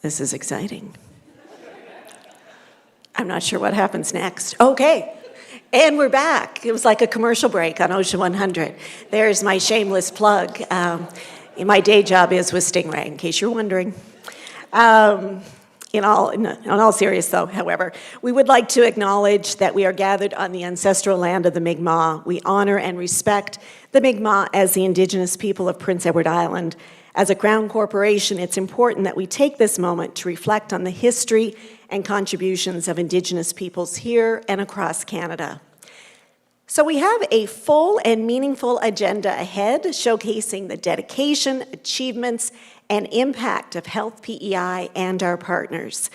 This is exciting. I'm not sure what happens next. Okay, and we're back. It was like a commercial break on Ocean 100. There's my shameless plug. My day job is with Stingray, in case you're wondering. In all seriousness, though, however, we would like to acknowledge that we are gathered on the ancestral land of the Mi'kmaq. We honor and respect the Mi'kmaq as the Indigenous people of Prince Edward Island. As a Crown Corporation, it's important that we take this moment to reflect on the history and contributions of Indigenous peoples here and across Canada. So we have a full and meaningful agenda ahead, showcasing the dedication, achievements, and impact of Health PEI and our partners.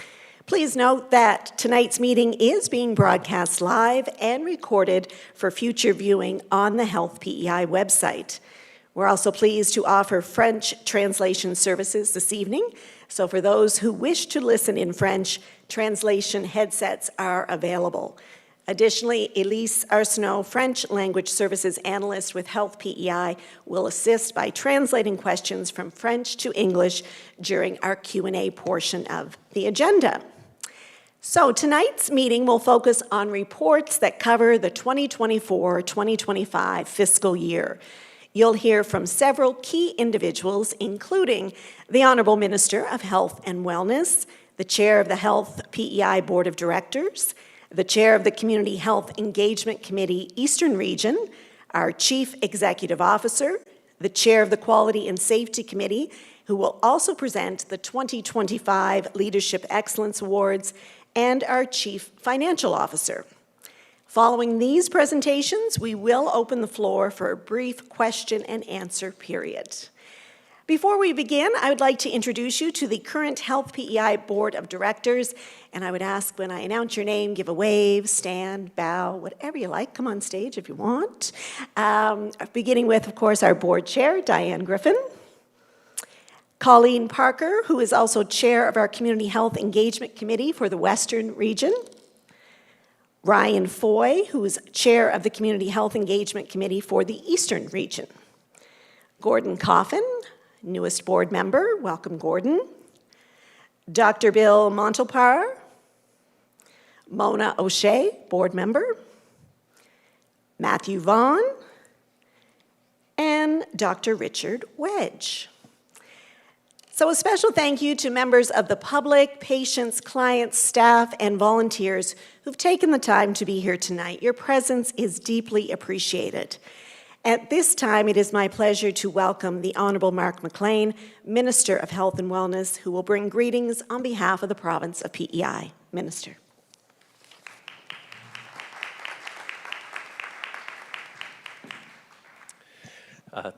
Please note that tonight's meeting is being broadcast live and recorded for future viewing on the Health PEI website. We're also pleased to offer French translation services this evening. So for those who wish to listen in French, translation headsets are available. Additionally, Elise Arsenault, French language services analyst with Health PEI, will assist by translating questions from French to English during our Q&A portion of the agenda. So tonight's meeting will focus on reports that cover the 2024-2025 fiscal year. You'll hear from several key individuals, including the Honourable Minister of Health and Wellness, the Chair of the Health PEI Board of Directors, the Chair of the Community Health Engagement Committee Eastern Region, our Chief Executive Officer, the Chair of the Quality and Safety Committee, who will also present the 2025 Leadership Excellence Awards, and our Chief Financial Officer. Following these presentations, we will open the floor for a brief question and answer period. Before we begin, I would like to introduce you to the current Health PEI Board of Directors, and I would ask when I announce your name, give a wave, stand, bow, whatever you like. Come on stage if you want. Beginning with, of course, our Board Chair, Diane Griffin. Colleen Parker, who is also Chair of our Community Health Engagement Committee for the Western Region. Ryan Foy, who is Chair of the Community Health Engagement Committee for the Eastern Region. Gordon Coffin, newest board member. Welcome, Gordon. Dr. Bill Montalpar. Mona O'Shea, board member. Matthew Vaughn. And Dr. Richard Wedge. So a special thank you to members of the public, patients, clients, staff, and volunteers who've taken the time to be here tonight. Your presence is deeply appreciated. At this time, it is my pleasure to welcome the Honourable Mark McLean, Minister of Health and Wellness, who will bring greetings on behalf of the province of PEI. Minister.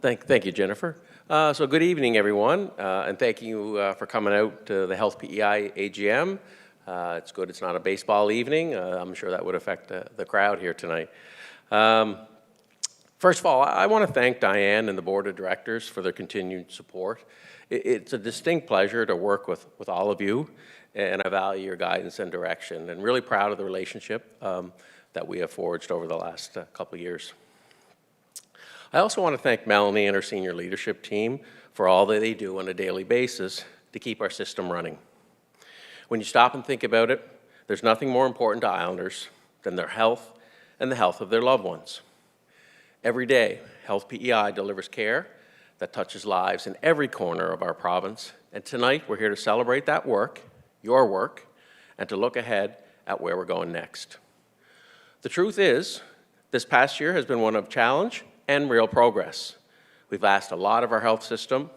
Thank you, Jennifer. So good evening, everyone, and thank you for coming out to the Health PEI AGM. It's good it's not a baseball evening. I'm sure that would affect the crowd here tonight. First of all, I want to thank Diane and the Board of Directors for their continued support. It's a distinct pleasure to work with all of you, and I value your guidance and direction, and really proud of the relationship that we have forged over the last couple of years. I also want to thank Melanie and her senior leadership team for all that they do on a daily basis to keep our system running. When you stop and think about it, there's nothing more important to Islanders than their health and the health of their loved ones. Every day, Health PEI delivers care that touches lives in every corner of our province, and tonight we're here to celebrate that work, your work, and to look ahead at where we're going next. The truth is, this past year has been one of challenge and real progress. We've asked a lot of our health system,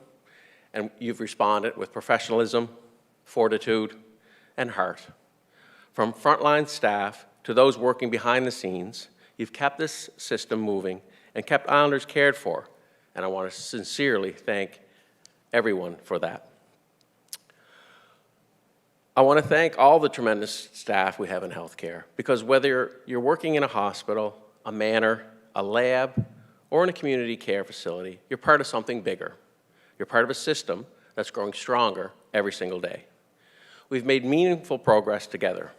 and you've responded with professionalism, fortitude, and heart. From frontline staff to those working behind the scenes, you've kept this system moving and kept Islanders cared for, and I want to sincerely thank everyone for that. I want to thank all the tremendous staff we have in healthcare, because whether you're working in a hospital, a manor, a lab, or in a community care facility, you're part of something bigger. You're part of a system that's growing stronger every single day. We've made meaningful progress together.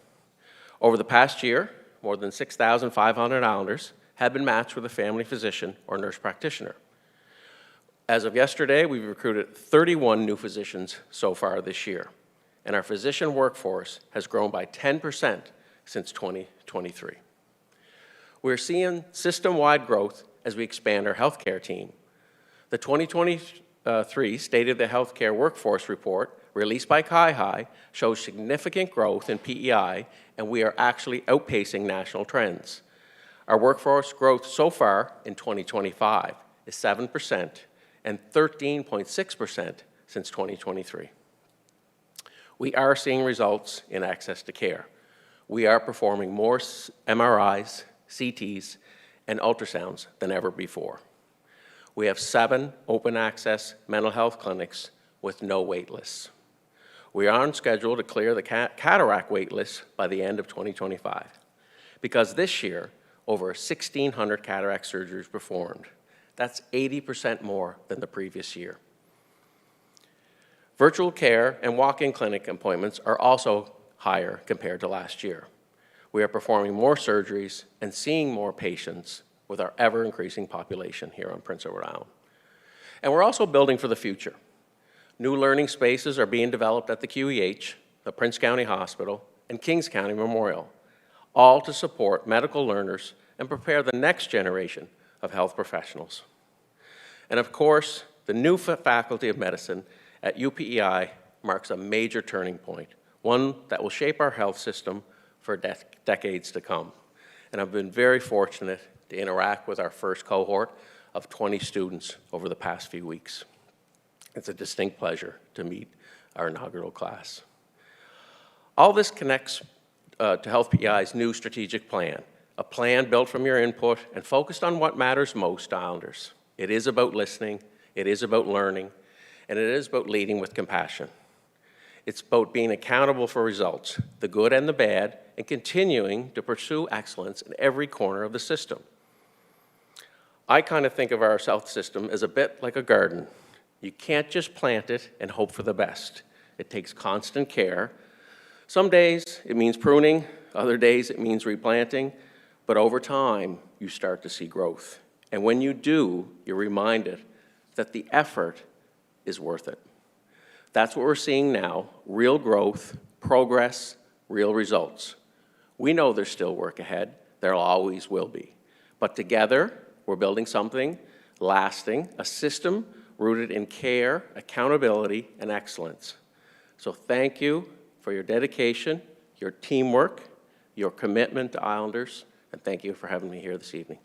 Over the past year, more than 6,500 Islanders have been matched with a family physician or nurse practitioner. As of yesterday, we've recruited 31 new physicians so far this year. and our physician workforce has grown by 10% since 2023. We're seeing system-wide growth as we expand our healthcare team. The 2023 State of the Healthcare Workforce Report, released by CIHI, shows significant growth in PEI, and we are actually outpacing national trends. Our workforce growth so far in 2025 is 7% and 13.6% since 2023. We are seeing results in access to care. We are performing more MRIs, CTs, and ultrasounds than ever before. We have 7 open access mental health clinics with no wait lists. We are on schedule to clear the cataract wait list by the end of 2025, because this year, over 1,600 cataract surgeries performed. That's 80% more than the previous year. Virtual care and walk-in clinic appointments are also higher compared to last year. We are performing more surgeries and seeing more patients with our ever-increasing population here on Prince Edward Island. And we're also building for the future. New learning spaces are being developed at the QEH, the Prince County Hospital, and Kings County Memorial, all to support medical learners and prepare the next generation of health professionals. And of course, the new Faculty of Medicine at UPEI marks a major turning point, one that will shape our health system for decades to come. And I've been very fortunate to interact with our first cohort of 20 students over the past few weeks. It's a distinct pleasure to meet our inaugural class. All this connects to Health PEI's new strategic plan, a plan built from your input and focused on what matters most to Islanders. It is about listening, it is about learning, and it is about leading with compassion. It's about being accountable for results, the good and the bad, and continuing to pursue excellence in every corner of the system. I kind of think of our health system as a bit like a garden. You can't just plant it and hope for the best. It takes constant care. Some days it means pruning, other days it means replanting, but over time you start to see growth. And when you do, you're reminded that the effort is worth it. That's what we're seeing now, real growth, progress, real results. We know there's still work ahead, there always will be. But together, we're building something lasting, a system rooted in care, accountability, and excellence. So thank you for your dedication, your teamwork, your commitment to Islanders, and thank you for having me here this evening.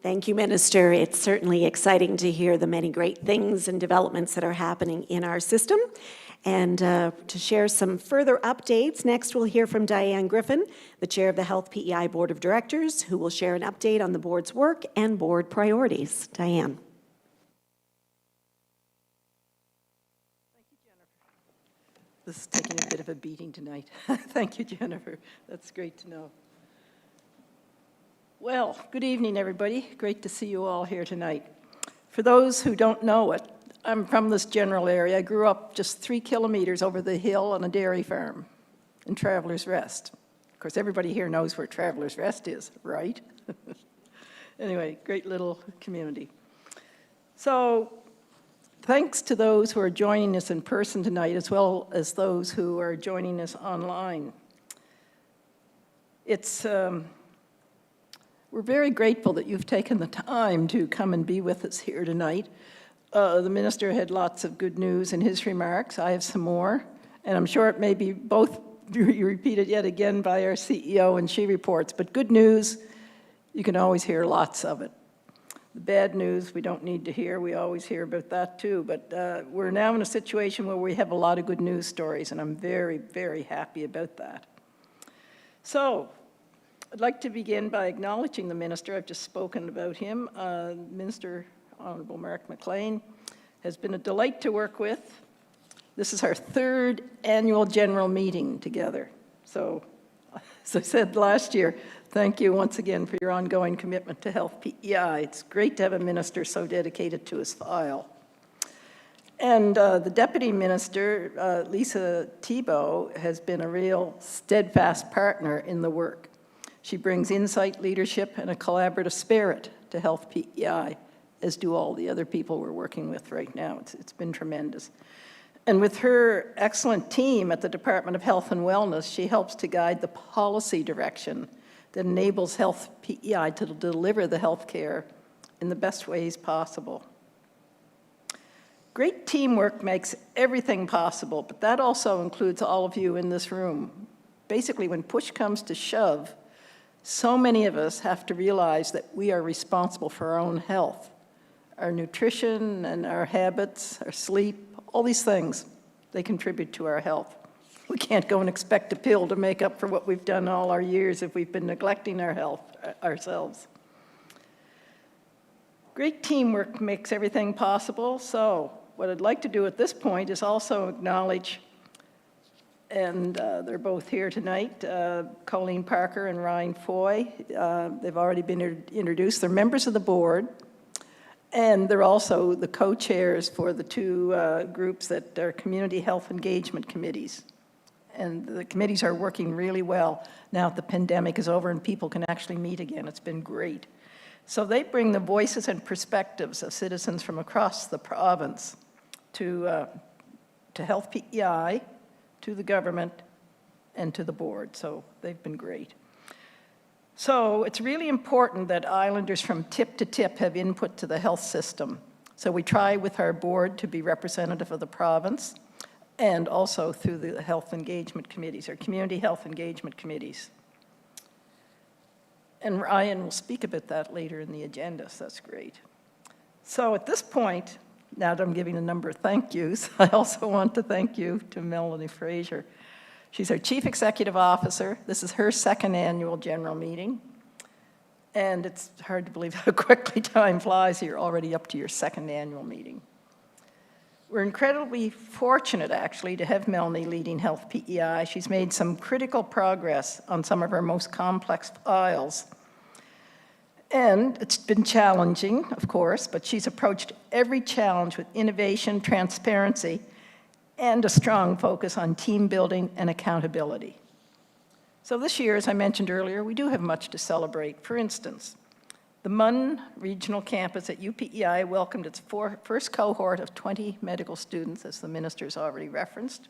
Thank you, Minister. It's certainly exciting to hear the many great things and developments that are happening in our system. And to share some further updates, next we'll hear from Diane Griffin, the Chair of the Health PEI Board of Directors, who will share an update on the board's work and board priorities. Diane. Thank you, Jennifer. This is taking a bit of a beating tonight. Thank you, Jennifer. That's great to know. Well, good evening, everybody. Great to see you all here tonight. For those who don't know it, I'm from this general area. I grew up just 3 kilometers over the hill on a dairy farm in Travelers Rest. Of course, everybody here knows where Travelers Rest is, right? Anyway, great little community. So, thanks to those who are joining us in person tonight, as well as those who are joining us online. We're very grateful that you've taken the time to come and be with us here tonight. The minister had lots of good news in his remarks. I have some more, and I'm sure it may be both repeated yet again by our CEO and she reports, but good news, you can always hear lots of it. The bad news we don't need to hear, we always hear about that too, but we're now in a situation where we have a lot of good news stories, and I'm very, very happy about that. So, I'd like to begin by acknowledging the minister. I've just spoken about him. Minister Honorable Mark McLean has been a delight to work with. This is our 3rd annual general meeting together. So, as I said last year, thank you once again for your ongoing commitment to Health PEI. It's great to have a minister so dedicated to his file. And the Deputy Minister, Lisa Thibault, has been a real steadfast partner in the work. She brings insight, leadership, and a collaborative spirit to Health PEI, as do all the other people we're working with right now. It's been tremendous. And with her excellent team at the Department of Health and Wellness, she helps to guide the policy direction that enables Health PEI to deliver the health care in the best ways possible. Great teamwork makes everything possible, but that also includes all of you in this room. Basically, when push comes to shove, so many of us have to realize that we are responsible for our own health, our nutrition and our habits, our sleep, all these things, they contribute to our health. We can't go and expect a pill to make up for what we've done all our years if we've been neglecting our health ourselves. Great teamwork makes everything possible, so what I'd like to do at this point is also acknowledge, and they're both here tonight, Colleen Parker and Ryan Foy. They've already been introduced. They're members of the board, and they're also the co-chairs for the two groups that are community health engagement committees. And the committees are working really well now that the pandemic is over and people can actually meet again. It's been great. So they bring the voices and perspectives of citizens from across the province to Health PEI, to the government, and to the board. So they've been great. So it's really important that islanders from tip to tip have input to the health system. So we try with our board to be representative of the province and also through the health engagement committees, or community health engagement committees. And Ryan will speak about that later in the agenda, so that's great. So at this point, now that I'm giving a number of thank yous, I also want to thank you to Melanie Fraser. She's our Chief Executive Officer. This is her second annual general meeting. And it's hard to believe how quickly time flies. You're already up to your second annual meeting. We're incredibly fortunate, actually, to have Melanie leading Health PEI. She's made some critical progress on some of our most complex files. And it's been challenging, of course, but she's approached every challenge with innovation, transparency, and a strong focus on team building and accountability. So this year, as I mentioned earlier, we do have much to celebrate. For instance, the Munn Regional Campus at UPEI welcomed its first cohort of 20 medical students, as the minister's already referenced.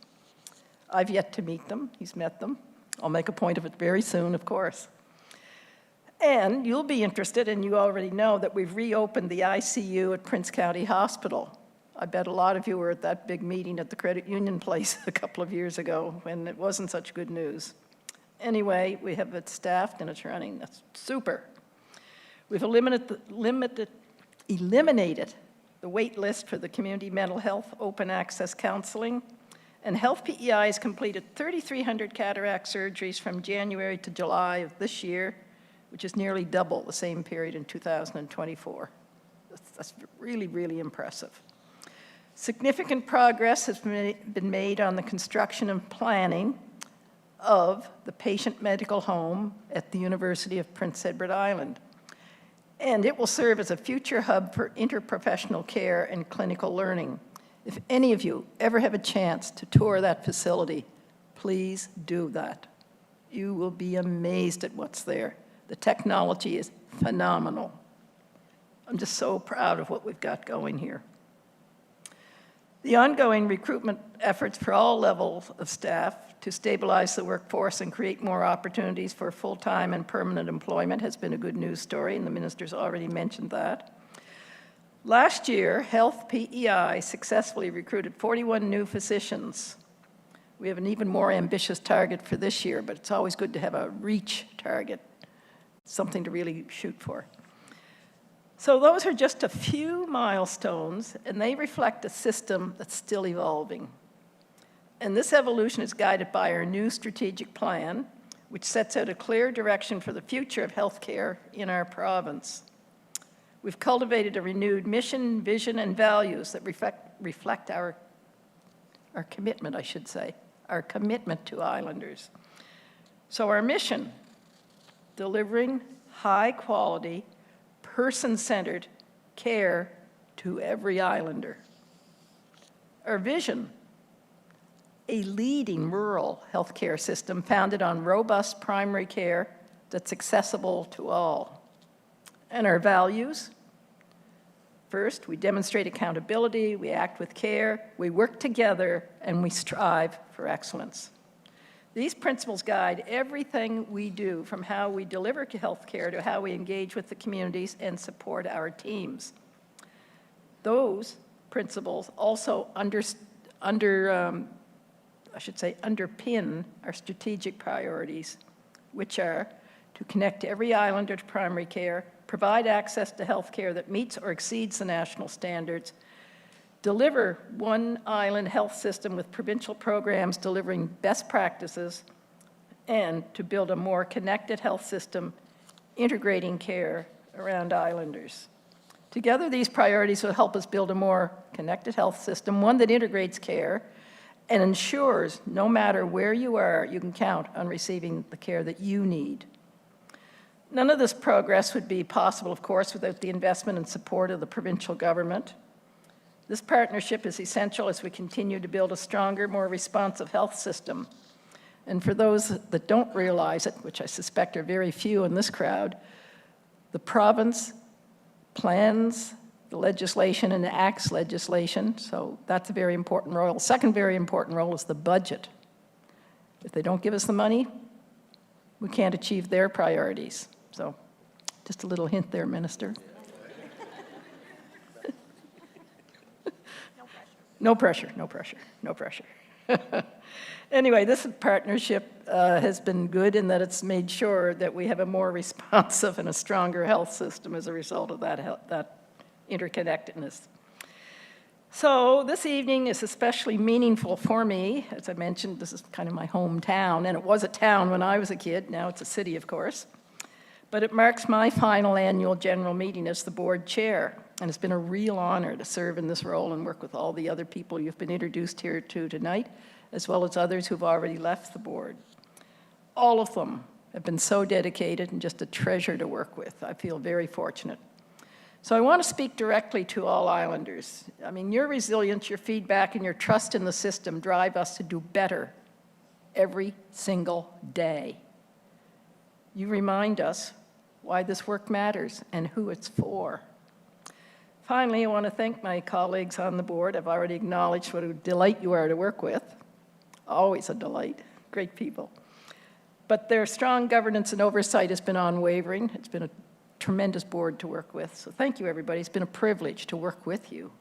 I've yet to meet them. He's met them. I'll make a point of it very soon, of course. And you'll be interested, and you already know, that we've reopened the ICU at Prince County Hospital. I bet a lot of you were at that big meeting at the Credit Union place a couple of years ago when it wasn't such good news. Anyway, we have it staffed and it's running. That's super. We've eliminated the wait list for the community mental health open access counseling, and Health PEI has completed 3,300 cataract surgeries from January to July of this year, which is nearly double the same period in 2024. That's really, really impressive. Significant progress has been made on the construction and planning of the patient medical home at the University of Prince Edward Island. And it will serve as a future hub for interprofessional care and clinical learning. If any of you ever have a chance to tour that facility, please do that. You will be amazed at what's there. The technology is phenomenal. I'm just so proud of what we've got going here. The ongoing recruitment efforts for all levels of staff to stabilize the workforce and create more opportunities for full-time and permanent employment has been a good news story, and the minister's already mentioned that. Last year, Health PEI successfully recruited 41 new physicians. We have an even more ambitious target for this year, but it's always good to have a reach target, something to really shoot for. So those are just a few milestones, and they reflect a system that's still evolving. And this evolution is guided by our new strategic plan, which sets out a clear direction for the future of healthcare in our province. We've cultivated a renewed mission, vision, and values that reflect our commitment, I should say, our commitment to islanders. So our mission, delivering high-quality, person-centered care to every islander. Our vision, a leading rural healthcare system founded on robust primary care that's accessible to all. And our values? First, we demonstrate accountability, we act with care, we work together, and we strive for excellence. These principles guide everything we do, from how we deliver health care to how we engage with the communities and support our teams. Those principles also underpin our strategic priorities, which are to connect every islander to primary care, provide access to health care that meets or exceeds the national standards, deliver one island health system with provincial programs delivering best practices, and to build a more connected health system integrating care around islanders. Together, these priorities will help us build a more connected health system, one that integrates care and ensures no matter where you are, you can count on receiving the care that you need. None of this progress would be possible, of course, without the investment and support of the provincial government. This partnership is essential as we continue to build a stronger, more responsive health system. And for those that don't realize it, which I suspect are very few in this crowd, the province plans the legislation and acts legislation, so that's a very important role. The second very important role is the budget. If they don't give us the money, we can't achieve their priorities. So just a little hint there, Minister. No pressure, no pressure, no pressure. Anyway, this partnership has been good in that it's made sure that we have a more responsive and a stronger health system as a result of that interconnectedness. So this evening is especially meaningful for me. As I mentioned, this is kind of my hometown, and it was a town when I was a kid. Now it's a city, of course. But it marks my final annual general meeting as the board chair, and it's been a real honor to serve in this role and work with all the other people you've been introduced here to tonight, as well as others who've already left the board. All of them have been so dedicated and just a treasure to work with. I feel very fortunate. So I want to speak directly to all islanders. I mean, your resilience, your feedback, and your trust in the system drive us to do better every single day. You remind us why this work matters and who it's for. Finally, I want to thank my colleagues on the board. I've already acknowledged what a delight you are to work with. Always a delight, great people. But their strong governance and oversight has been unwavering. It's been a tremendous board to work with. So thank you, everybody. It's been a privilege to work with you.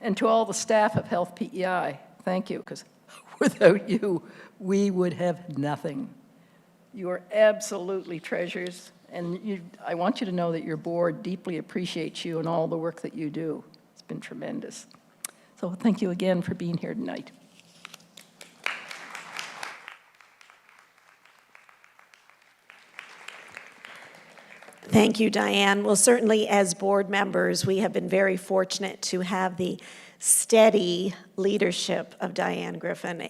And to all the staff of Health PEI, thank you, because without you, we would have nothing. You are absolutely treasures, and I want you to know that your board deeply appreciates you and all the work that you do. It's been tremendous. So thank you again for being here tonight. Thank you, Diane. Well, certainly as board members, we have been very fortunate to have the steady leadership of Diane Griffin.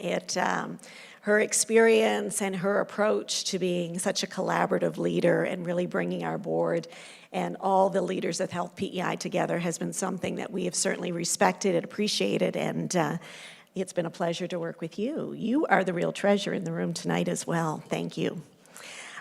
Her experience and her approach to being such a collaborative leader and really bringing our board and all the leaders of Health PEI together has been something that we have certainly respected and appreciated, and it's been a pleasure to work with you. You are the real treasure in the room tonight as well. Thank you.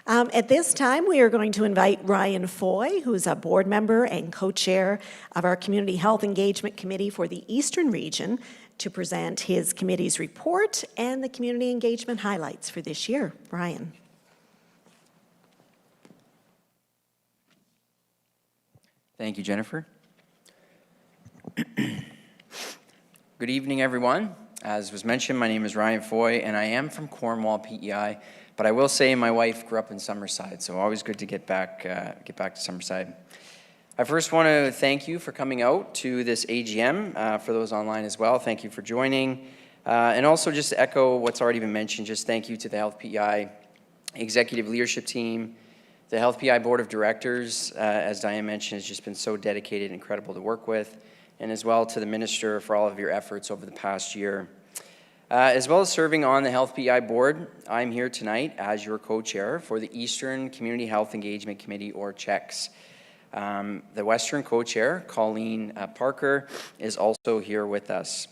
At this time, we are going to invite Ryan Foy, who is a board member and co-chair of our Community Health Engagement Committee for the Eastern Region, to present his committee's report and the community engagement highlights for this year. Ryan. Thank you, Jennifer. Good evening, everyone. As was mentioned, my name is Ryan Foy, and I am from Cornwall, PEI. But I will say my wife grew up in Summerside, so always good to get back to Summerside. I first want to thank you for coming out to this AGM. For those online as well, thank you for joining. And also just to echo what's already been mentioned, just thank you to the Health PEI executive leadership team, the Health PEI board of directors, as Diane mentioned, has just been so dedicated and incredible to work with, and as well to the minister for all of your efforts over the past year. As well as serving on the Health PEI board, I'm here tonight as your co-chair for the Eastern Community Health Engagement Committee, or CHECS. The Western co-chair, Colleen Parker, is also here with us.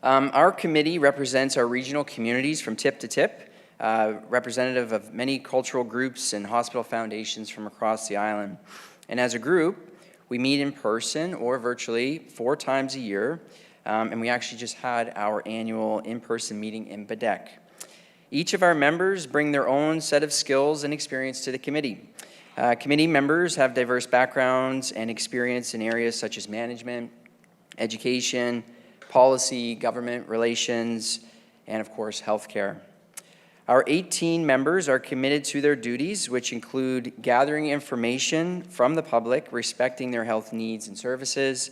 Our committee represents our regional communities from tip to tip, representative of many cultural groups and hospital foundations from across the island. And as a group, we meet in person or virtually 4 times a year, and we actually just had our annual in-person meeting in Badek. Each of our members bring their own set of skills and experience to the committee. Committee members have diverse backgrounds and experience in areas such as management, education, policy, government relations, and of course, healthcare. Our 18 members are committed to their duties, which include gathering information from the public, respecting their health needs and services,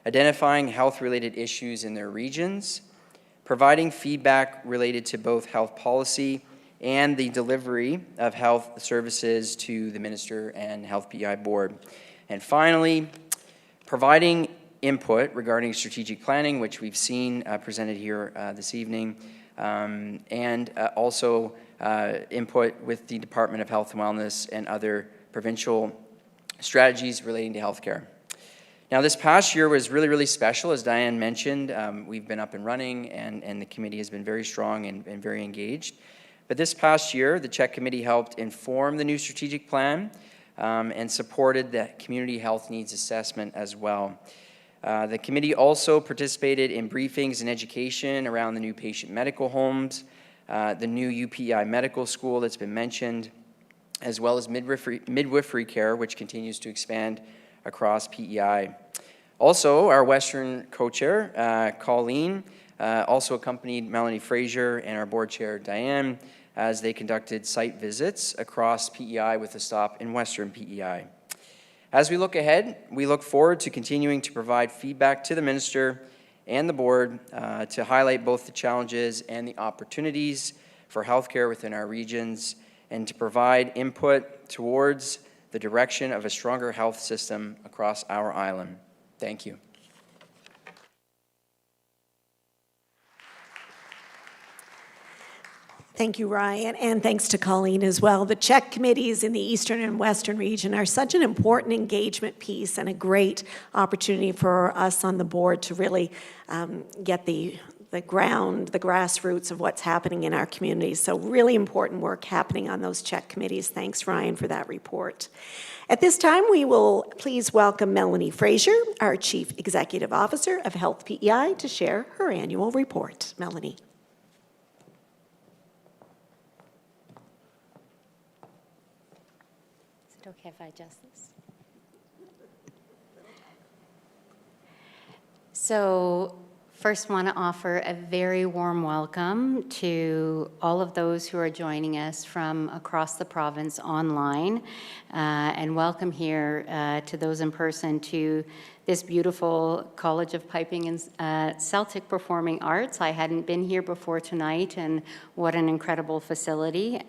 identifying health-related issues in their regions, providing feedback related to both health policy and the delivery of health services to the Minister and Health PEI Board. And finally, providing input regarding strategic planning, which we've seen presented here this evening, and also input with the Department of Health and Wellness and other provincial strategies relating to healthcare. Now, this past year was really, really special. As Diane mentioned, we've been up and running, and the committee has been very strong and very engaged. But this past year, the CHEC Committee helped inform the new strategic plan and supported the community health needs assessment as well. The committee also participated in briefings and education around the new patient medical homes, the new UPEI medical school that's been mentioned, as well as midwifery care, which continues to expand across PEI. Also, our Western co-chair, Colleen, also accompanied Melanie Fraser and our board chair, Diane, as they conducted site visits across PEI with a stop in Western PEI. As we look ahead, we look forward to continuing to provide feedback to the Minister and the board to highlight both the challenges and the opportunities for healthcare within our regions, and to provide input towards the direction of a stronger health system across our island. Thank you. Thank you, Ryan, and thanks to Colleen as well. The CHEC committees in the Eastern and Western region are such an important engagement piece and a great opportunity for us on the board to really get the grassroots of what's happening in our communities. So really important work happening on those CHEC committees. Thanks, Ryan, for that report. At this time, we will please welcome Melanie Fraser, our Chief Executive Officer of Health PEI, to share her annual report. Melanie. Is it okay if I adjust this? So, first, want to offer a very warm welcome to all of those who are joining us from across the province online, and welcome here to those in person to this beautiful College of Piping and Celtic Performing Arts. I hadn't been here before tonight, and what an incredible facility.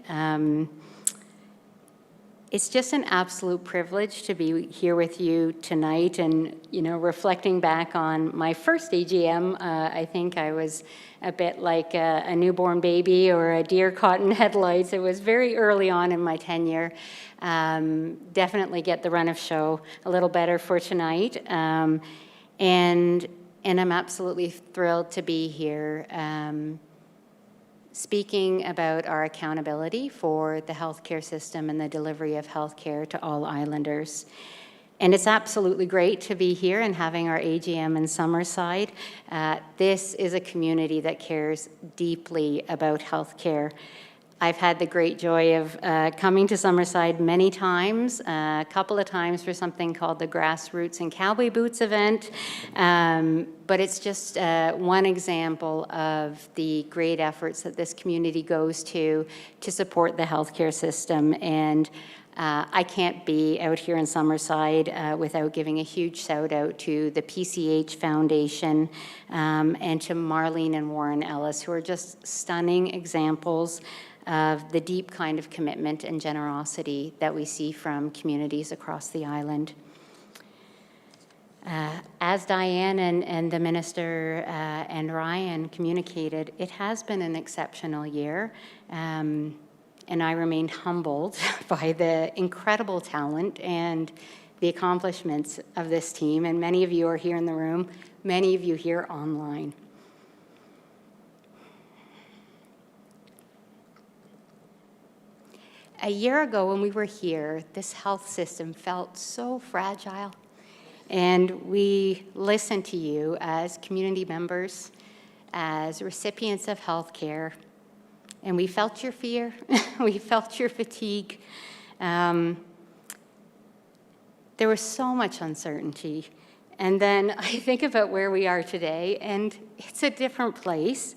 It's just an absolute privilege to be here with you tonight, and reflecting back on my first AGM, I think I was a bit like a newborn baby or a deer caught in headlights. It was very early on in my tenure. Definitely get the run of show a little better for tonight, and I'm absolutely thrilled to be here. Speaking about our accountability for the healthcare system and the delivery of healthcare to all islanders. And it's absolutely great to be here and having our AGM in Summerside. This is a community that cares deeply about healthcare. I've had the great joy of coming to Summerside many times, a couple of times for something called the Grassroots and Cowboy Boots event, but it's just one example of the great efforts that this community goes to support the healthcare system. And I can't be out here in Summerside without giving a huge shout out to the PCH Foundation and to Marlene and Warren Ellis, who are just stunning examples of the deep kind of commitment and generosity that we see from communities across the island. As Diane and the Minister and Ryan communicated, it has been an exceptional year, and I remain humbled by the incredible talent and the accomplishments of this team, and many of you are here in the room, many of you here online. A year ago when we were here, this health system felt so fragile. And we listened to you as community members, as recipients of health care, and we felt your fear, we felt your fatigue. There was so much uncertainty. And then I think about where we are today, and it's a different place.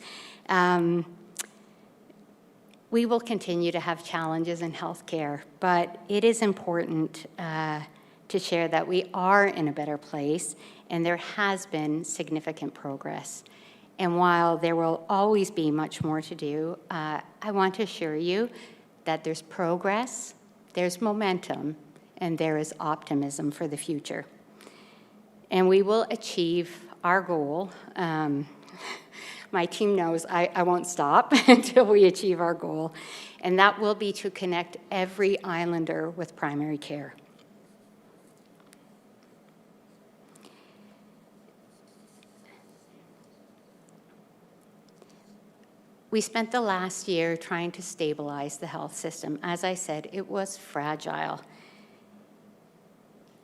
We will continue to have challenges in healthcare, but it is important to share that we are in a better place, and there has been significant progress. And while there will always be much more to do, I want to assure you that there's progress, there's momentum, and there is optimism for the future. And we will achieve our goal. My team knows I won't stop until we achieve our goal, and that will be to connect every islander with primary care. We spent the last year trying to stabilize the health system. As I said, it was fragile.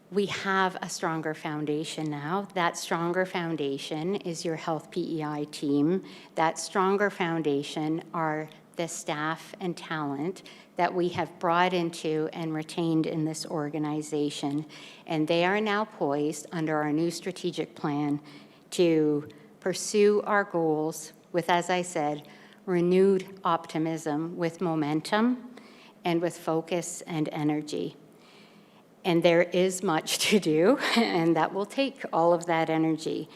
We have a stronger foundation now. That stronger foundation is your health PEI team. That stronger foundation are the staff and talent that we have brought into and retained in this organization. And they are now poised under our new strategic plan to pursue our goals with, as I said, renewed optimism, with momentum, and with focus and energy. And there is much to do, and that will take all of that energy.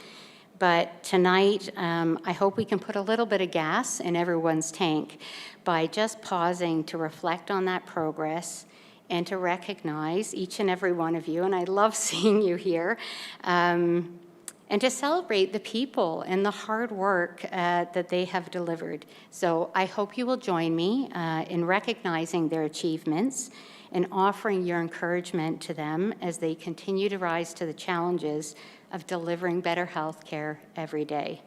But tonight, I hope we can put a little bit of gas in everyone's tank by just pausing to reflect on that progress and to recognize each and every one of you, and I love seeing you here, and to celebrate the people and the hard work that they have delivered. So I hope you will join me in recognizing their achievements and offering your encouragement to them as they continue to rise to the challenges of delivering better health care every day.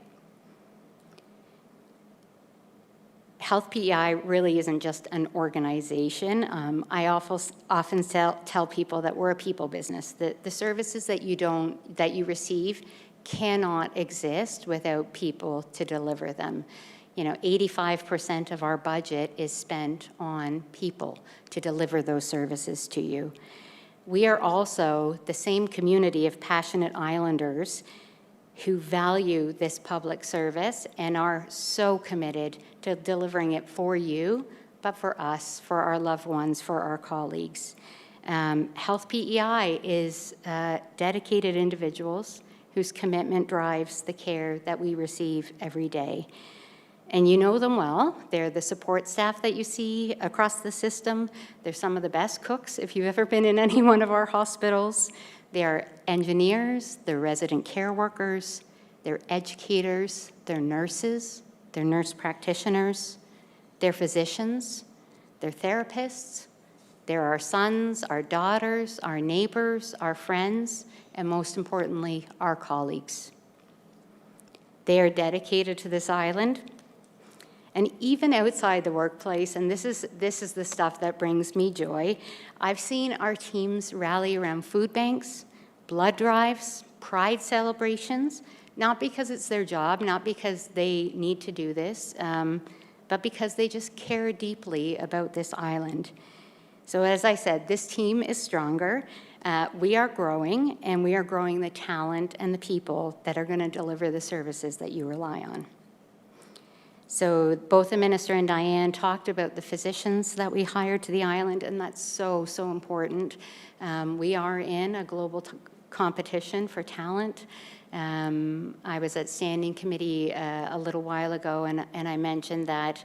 Health PEI really isn't just an organization. I often tell people that we're a people business. The services that you receive cannot exist without people to deliver them. 85% of our budget is spent on people to deliver those services to you. We are also the same community of passionate islanders who value this public service and are so committed to delivering it for you, but for us, for our loved ones, for our colleagues. Health PEI is dedicated individuals whose commitment drives the care that we receive every day. And you know them well. They're the support staff that you see across the system. They're some of the best cooks if you've ever been in any one of our hospitals. They're engineers, they're resident care workers, they're educators, they're nurses, they're nurse practitioners, they're physicians, they're therapists, they're our sons, our daughters, our neighbors, our friends, and most importantly, our colleagues. They are dedicated to this island. And even outside the workplace, and this is the stuff that brings me joy, I've seen our teams rally around food banks, blood drives, pride celebrations, not because it's their job, not because they need to do this, but because they just care deeply about this island. So as I said, this team is stronger. We are growing, and we are growing the talent and the people that are going to deliver the services that you rely on. So both the minister and Diane talked about the physicians that we hired to the island, and that's so, so important. We are in a global competition for talent. I was at standing committee a little while ago, and I mentioned that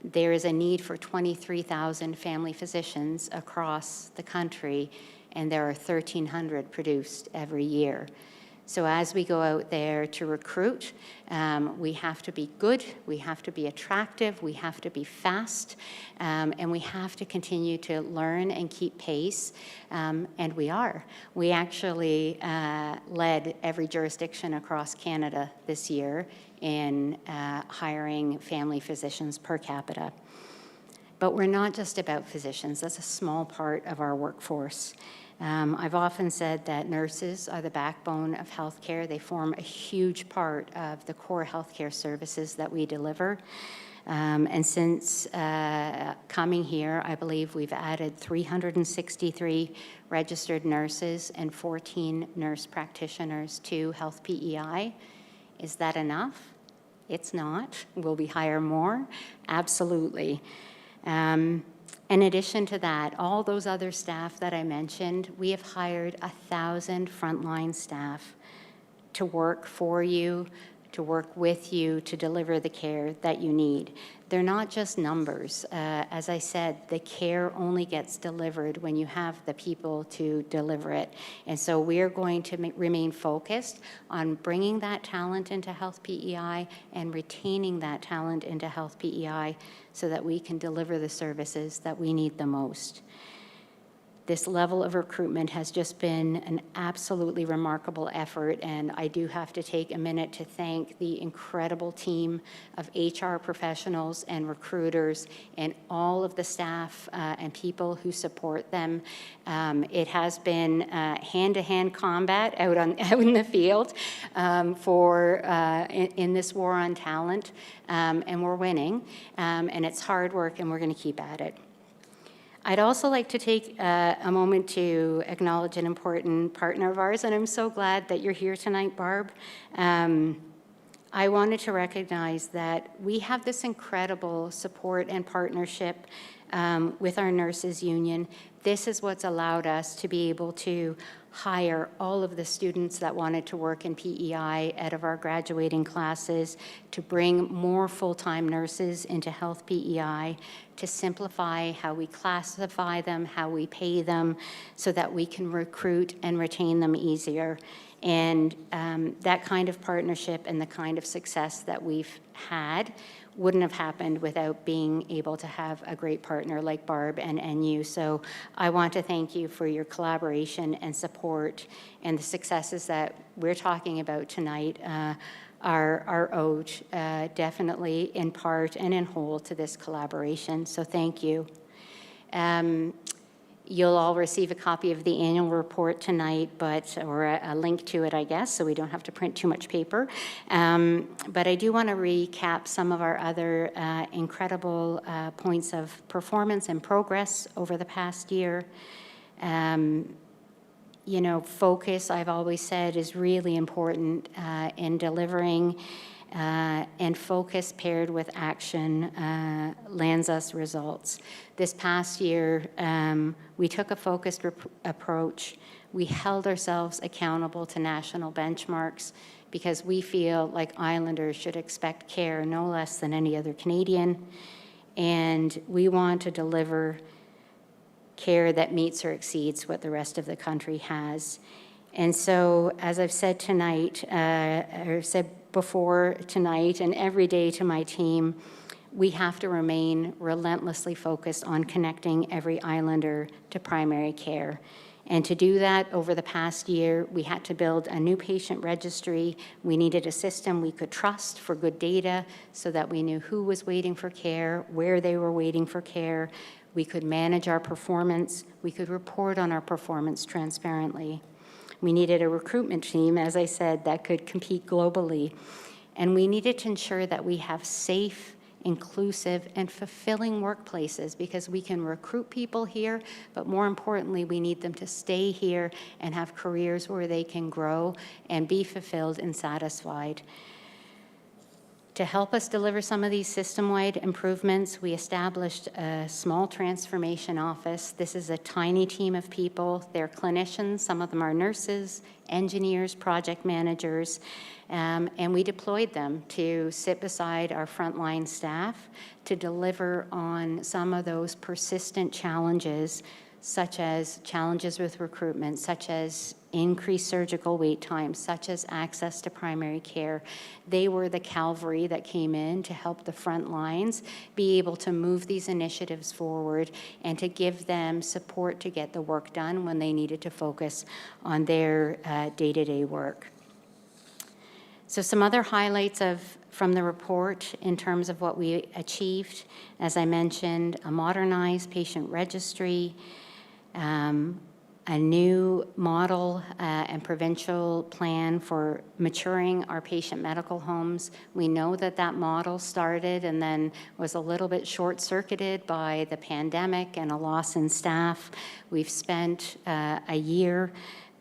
there is a need for 23,000 family physicians across the country, and there are 1,300 produced every year. So as we go out there to recruit, we have to be good, we have to be attractive, we have to be fast, and we have to continue to learn and keep pace, and we are. We actually led every jurisdiction across Canada this year in hiring family physicians per capita. But we're not just about physicians. That's a small part of our workforce. I've often said that nurses are the backbone of healthcare. They form a huge part of the core healthcare services that we deliver. And since coming here, I believe we've added 363 registered nurses and 14 nurse practitioners to Health PEI. Is that enough? It's not. Will we hire more? Absolutely. In addition to that, all those other staff that I mentioned, we have hired 1,000 frontline staff to work for you, to work with you, to deliver the care that you need. They're not just numbers. As I said, the care only gets delivered when you have the people to deliver it. And so we're going to remain focused on bringing that talent into Health PEI and retaining that talent into Health PEI so that we can deliver the services that we need the most. This level of recruitment has just been an absolutely remarkable effort, and I do have to take a minute to thank the incredible team of HR professionals and recruiters and all of the staff and people who support them. It has been hand-to-hand combat out in the field in this war on talent, and we're winning, and it's hard work, and we're going to keep at it. I'd also like to take a moment to acknowledge an important partner of ours, and I'm so glad that you're here tonight, Barb. I wanted to recognize that we have this incredible support and partnership with our nurses union. This is what's allowed us to be able to hire all of the students that wanted to work in PEI out of our graduating classes, to bring more full-time nurses into Health PEI, to simplify how we classify them, how we pay them, so that we can recruit and retain them easier. And that kind of partnership and the kind of success that we've had wouldn't have happened without being able to have a great partner like Barb and you. So I want to thank you for your collaboration and support, and the successes that we're talking about tonight are owed definitely in part and in whole to this collaboration. So thank you. You'll all receive a copy of the annual report tonight, or a link to it, I guess, so we don't have to print too much paper. But I do want to recap some of our other incredible points of performance and progress over the past year. You know, focus, I've always said, is really important in delivering, and focus paired with action lands us results. This past year, we took a focused approach. We held ourselves accountable to national benchmarks because we feel like Islanders should expect care no less than any other Canadian, and we want to deliver care that meets or exceeds what the rest of the country has. And so, as I've said tonight, or said before tonight and every day to my team, we have to remain relentlessly focused on connecting every Islander to primary care. And to do that, over the past year, we had to build a new patient registry. We needed a system we could trust for good data so that we knew who was waiting for care, where they were waiting for care. We could manage our performance. We could report on our performance transparently. We needed a recruitment team, as I said, that could compete globally. And we needed to ensure that we have safe, inclusive, and fulfilling workplaces, because we can recruit people here, but more importantly, we need them to stay here and have careers where they can grow and be fulfilled and satisfied. To help us deliver some of these system-wide improvements, we established a small transformation office. This is a tiny team of people. They're clinicians. Some of them are nurses, engineers, project managers, and we deployed them to sit beside our frontline staff to deliver on some of those persistent challenges, such as challenges with recruitment, such as increased surgical wait times, such as access to primary care. They were the cavalry that came in to help the front lines be able to move these initiatives forward and to give them support to get the work done when they needed to focus on their day-to-day work. So some other highlights of from the report in terms of what we achieved. As I mentioned, a modernized patient registry, a new model and provincial plan for maturing our patient medical homes. We know that that model started and then was a little bit short-circuited by the pandemic and a loss in staff. We've spent a year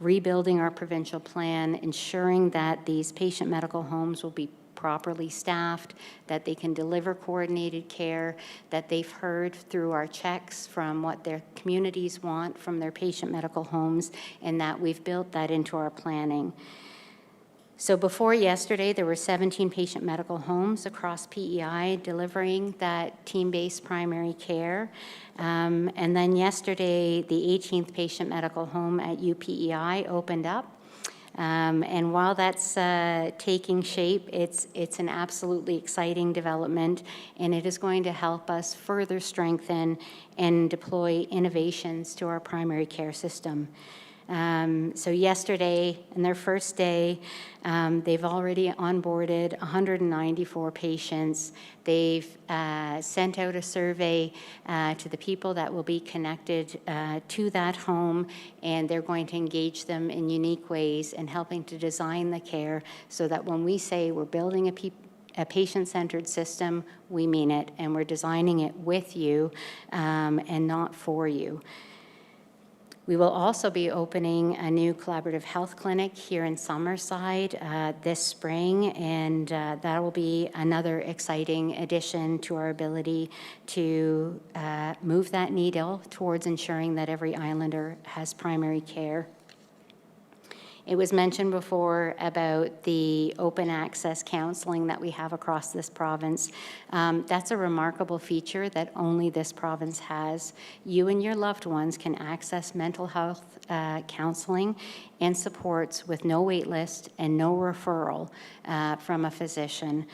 rebuilding our provincial plan, ensuring that these patient medical homes will be properly staffed, that they can deliver coordinated care, that they've heard through our checks from what their communities want from their patient medical homes, and that we've built that into our planning. So before yesterday, there were 17 patient medical homes across PEI delivering that team-based primary care. And then yesterday, the 18th patient medical home at UPEI opened up. And while that's taking shape, it's an absolutely exciting development, and it is going to help us further strengthen and deploy innovations to our primary care system. So yesterday, in their first day, they've already onboarded 194 patients. They've sent out a survey to the people that will be connected to that home, and they're going to engage them in unique ways and helping to design the care so that when we say we're building a patient-centered system, we mean it, and we're designing it with you and not for you. We will also be opening a new collaborative health clinic here in Summerside this spring, and that will be another exciting addition to our ability to move that needle towards ensuring that every Islander has primary care. It was mentioned before about the open access counseling that we have across this province. That's a remarkable feature that only this province has. You and your loved ones can access mental health counseling and supports with no wait list and no referral from a physician.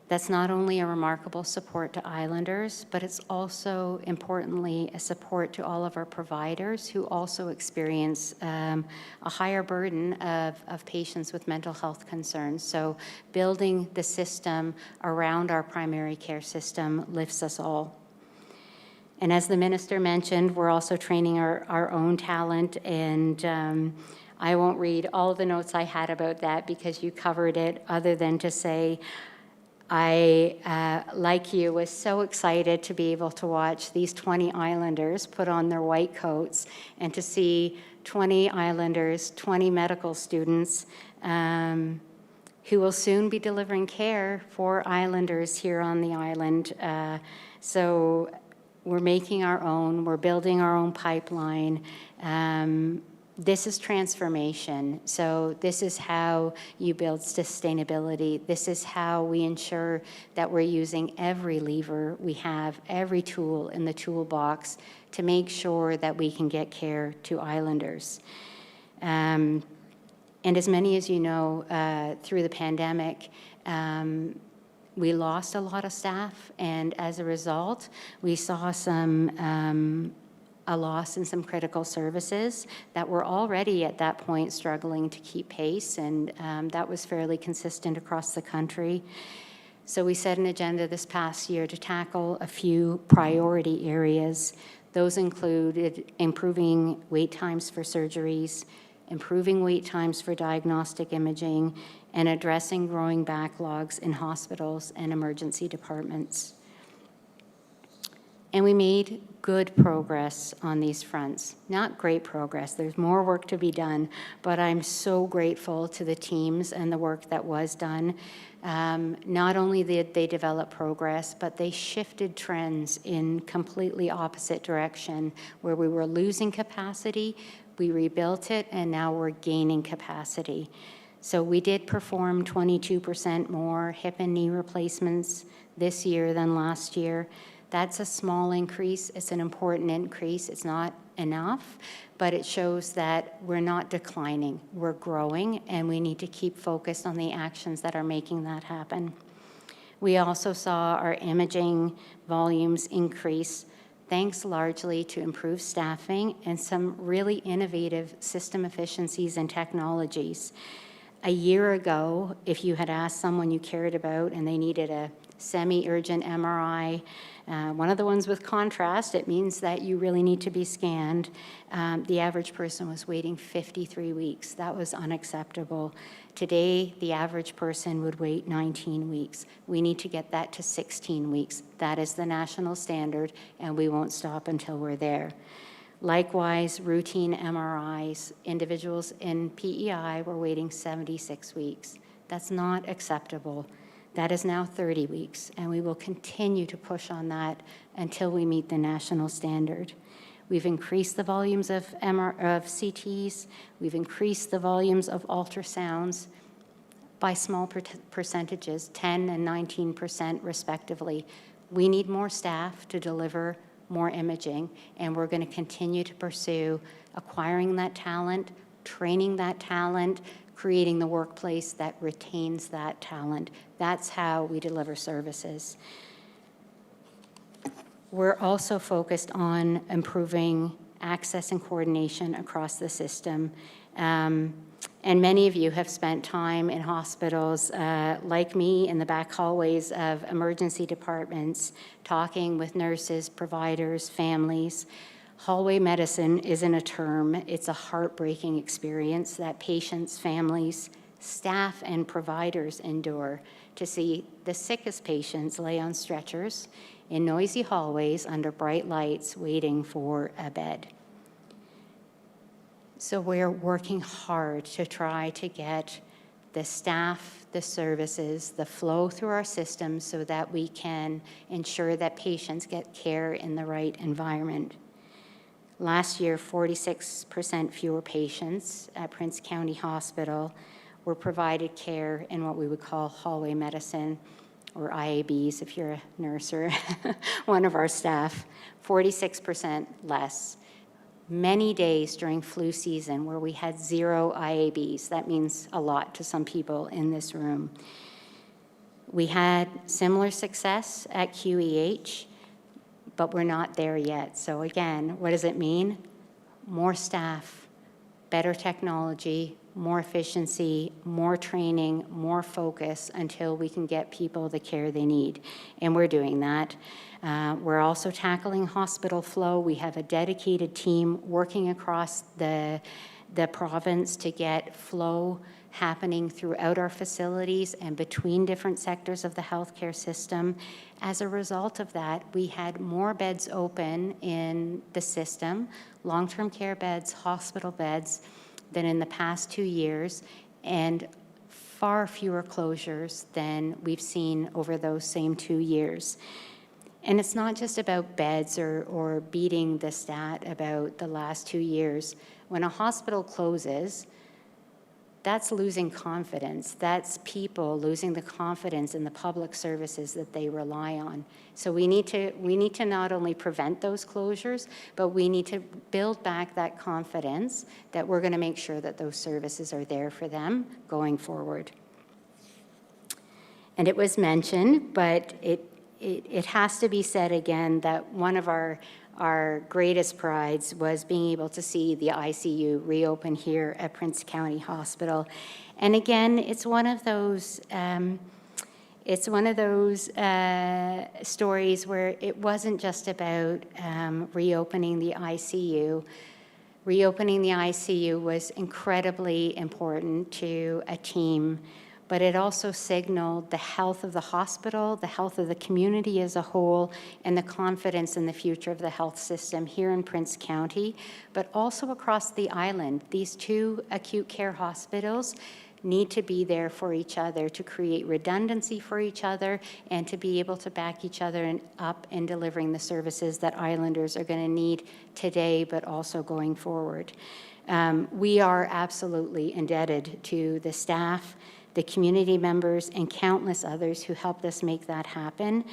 That's not only a remarkable support to Islanders, but it's also, importantly, a support to all of our providers who also experience a higher burden of patients with mental health concerns. So building the system around our primary care system lifts us all. And as the minister mentioned, we're also training our own talent, and I won't read all the notes I had about that because you covered it, other than to say, I, like you, was so excited to be able to watch these 20 Islanders put on their white coats and to see 20 Islanders, 20 medical students who will soon be delivering care for Islanders here on the island. So we're making our own, we're building our own pipeline. This is transformation. So this is how you build sustainability. This is how we ensure that we're using every lever we have, every tool in the toolbox to make sure that we can get care to Islanders. And as many as you know, through the pandemic, we lost a lot of staff, and as a result, we saw a loss in some critical services that were already at that point struggling to keep pace, and that was fairly consistent across the country. So we set an agenda this past year to tackle a few priority areas. Those included improving wait times for surgeries, improving wait times for diagnostic imaging, and addressing growing backlogs in hospitals and emergency departments. And we made good progress on these fronts. Not great progress, there's more work to be done, but I'm so grateful to the teams and the work that was done. Not only did they develop progress, but they shifted trends in completely opposite direction. Where we were losing capacity, we rebuilt it, and now we're gaining capacity. So we did perform 22% more hip and knee replacements this year than last year. That's a small increase. It's an important increase. It's not enough, but it shows that we're not declining. We're growing, and we need to keep focused on the actions that are making that happen. We also saw our imaging volumes increase, thanks largely to improved staffing and some really innovative system efficiencies and technologies. A year ago, if you had asked someone you cared about and they needed a semi-urgent MRI, one of the ones with contrast, it means that you really need to be scanned. The average person was waiting 53 weeks. That was unacceptable. Today, the average person would wait 19 weeks. We need to get that to 16 weeks. That is the national standard, and we won't stop until we're there. Likewise, routine MRIs, individuals in PEI were waiting 76 weeks. That's not acceptable. That is now 30 weeks, and we will continue to push on that until we meet the national standard. We've increased the volumes of CTs. We've increased the volumes of ultrasounds by small percentages, 10 and 19% respectively. We need more staff to deliver more imaging, and we're going to continue to pursue acquiring that talent, training that talent, creating the workplace that retains that talent. That's how we deliver services. We're also focused on improving access and coordination across the system. And many of you have spent time in hospitals, like me, in the back hallways of emergency departments, talking with nurses, providers, families. Hallway medicine isn't a term. It's a heartbreaking experience that patients, families, staff, and providers endure to see the sickest patients lay on stretchers in noisy hallways under bright lights waiting for a bed. So we're working hard to try to get the staff, the services, the flow through our system so that we can ensure that patients get care in the right environment. Last year, 46% fewer patients at Prince County Hospital were provided care in what we would call hallway medicine, or IABs if you're a nurse or one of our staff, 46% less. Many days during flu season where we had 0 IABs. That means a lot to some people in this room. We had similar success at QEH, but we're not there yet. So again, what does it mean? More staff, better technology, more efficiency, more training, more focus until we can get people the care they need. And we're doing that. We're also tackling hospital flow. We have a dedicated team working across the province to get flow happening throughout our facilities and between different sectors of the healthcare system. As a result of that, we had more beds open in the system, long-term care beds, hospital beds, than in the past 2 years, and far fewer closures than we've seen over those same 2 years. And it's not just about beds or beating the stat about the last 2 years. When a hospital closes, that's losing confidence. That's people losing the confidence in the public services that they rely on. So we need to not only prevent those closures, but we need to build back that confidence that we're going to make sure that those services are there for them going forward. And it was mentioned, but it has to be said again that one of our greatest prides was being able to see the ICU reopen here at Prince County Hospital. And again, it's one of those stories where it wasn't just about reopening the ICU. Reopening the ICU was incredibly important to a team, but it also signaled the health of the hospital, the health of the community as a whole, and the confidence in the future of the health system here in Prince County, but also across the island. These 2 acute care hospitals need to be there for each other to create redundancy for each other and to be able to back each other up in delivering the services that islanders are going to need today, but also going forward. We are absolutely indebted to the staff, the community members, and countless others who helped us make that happen.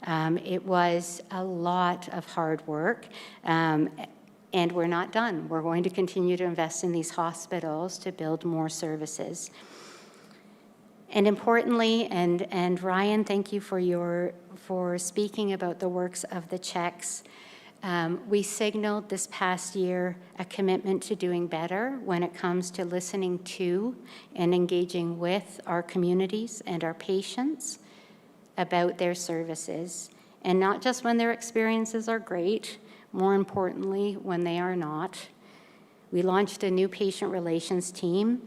It was a lot of hard work, and we're not done. We're going to continue to invest in these hospitals to build more services. And importantly, and Ryan, thank you for speaking about the works of the checks. We signaled this past year a commitment to doing better when it comes to listening to and engaging with our communities and our patients about their services, and not just when their experiences are great, more importantly, when they are not. We launched a new patient relations team.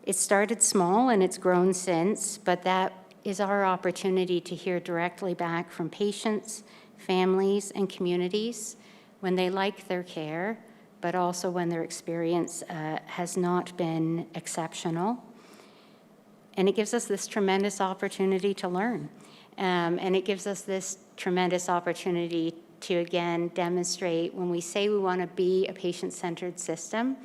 It started small and it's grown since, but that is our opportunity to hear directly back from patients, families, and communities when they like their care, but also when their experience has not been exceptional. And it gives us this tremendous opportunity to learn. And it gives us this tremendous opportunity to, again, demonstrate when we say we want to be a patient-centered system,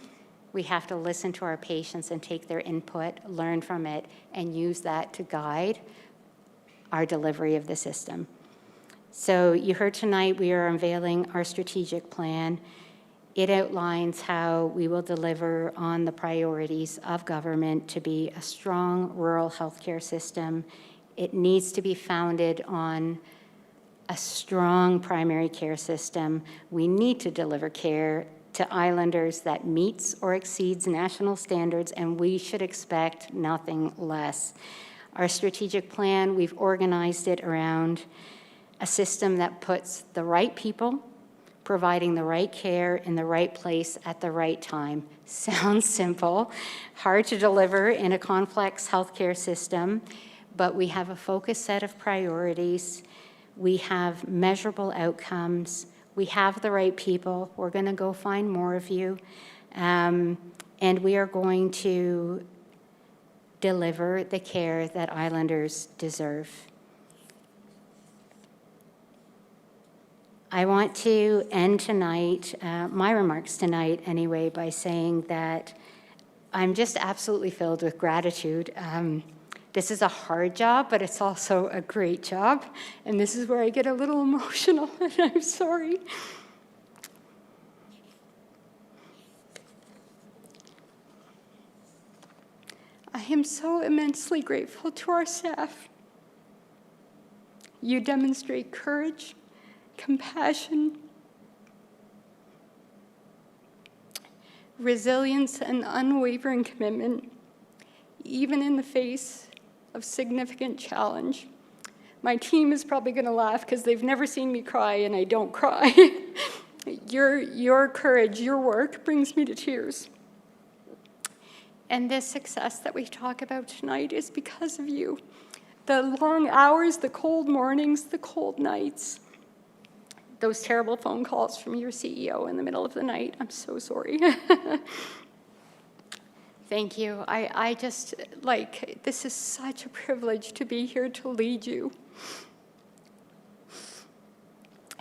we have to listen to our patients and take their input, learn from it, and use that to guide our delivery of the system. So you heard tonight we are unveiling our strategic plan. It outlines how we will deliver on the priorities of government to be a strong rural healthcare system. It needs to be founded on a strong primary care system. We need to deliver care to islanders that meets or exceeds national standards, and we should expect nothing less. Our strategic plan, we've organized it around a system that puts the right people, providing the right care in the right place at the right time. Sounds simple, hard to deliver in a complex healthcare system, but we have a focused set of priorities. We have measurable outcomes. We have the right people. We're going to go find more of you. And we are going to deliver the care that islanders deserve. I want to end tonight, my remarks tonight anyway, by saying that I'm just absolutely filled with gratitude. This is a hard job, but it's also a great job. And this is where I get a little emotional, and I'm sorry. I am so immensely grateful to our staff. You demonstrate courage, compassion, resilience, and unwavering commitment, even in the face of significant challenge. My team is probably going to laugh because they've never seen me cry, and I don't cry. Your courage, your work brings me to tears. And this success that we talk about tonight is because of you. The long hours, the cold mornings, the cold nights, those terrible phone calls from your CEO in the middle of the night. I'm so sorry. Thank you. I just, this is such a privilege to be here to lead you.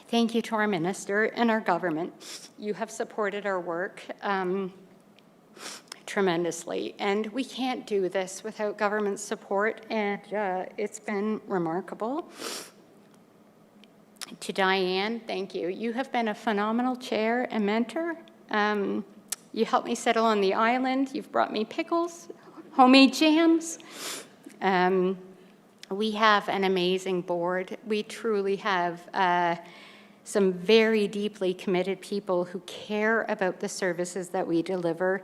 Thank you to our minister and our government. You have supported our work tremendously, and we can't do this without government support, and it's been remarkable. To Diane, thank you. You have been a phenomenal chair and mentor. You helped me settle on the island. You've brought me pickles, homemade jams. We have an amazing board. We truly have some very deeply committed people who care about the services that we deliver.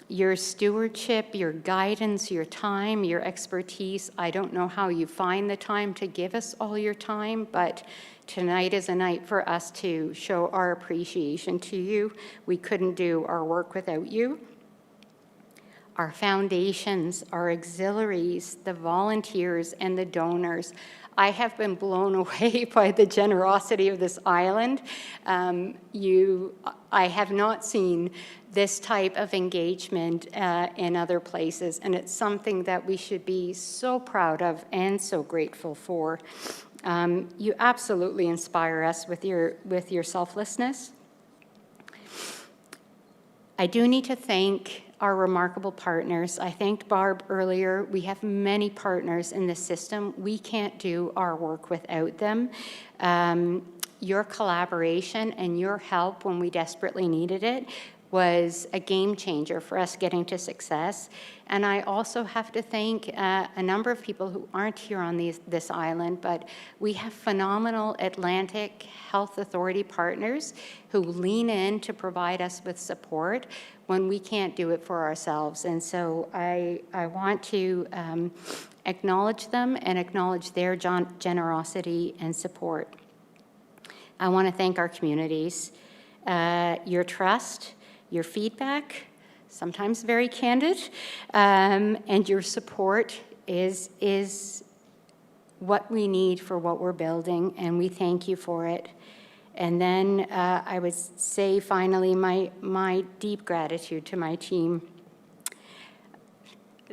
Your stewardship, your guidance, your time, your expertise. I don't know how you find the time to give us all your time, but tonight is a night for us to show our appreciation to you. We couldn't do our work without you. Our foundations, our auxiliaries, the volunteers, and the donors. I have been blown away by the generosity of this island. I have not seen this type of engagement in other places, and it's something that we should be so proud of and so grateful for. You absolutely inspire us with your selflessness. I do need to thank our remarkable partners. I thanked Barb earlier. We have many partners in this system. We can't do our work without them. Your collaboration and your help when we desperately needed it was a game changer for us getting to success. And I also have to thank a number of people who aren't here on this island, but we have phenomenal Atlantic Health Authority partners who lean in to provide us with support when we can't do it for ourselves. And so I want to acknowledge them and acknowledge their generosity and support. I want to thank our communities. Your trust, your feedback, sometimes very candid, and your support is what we need for what we're building, and we thank you for it. And then I would say finally my deep gratitude to my team.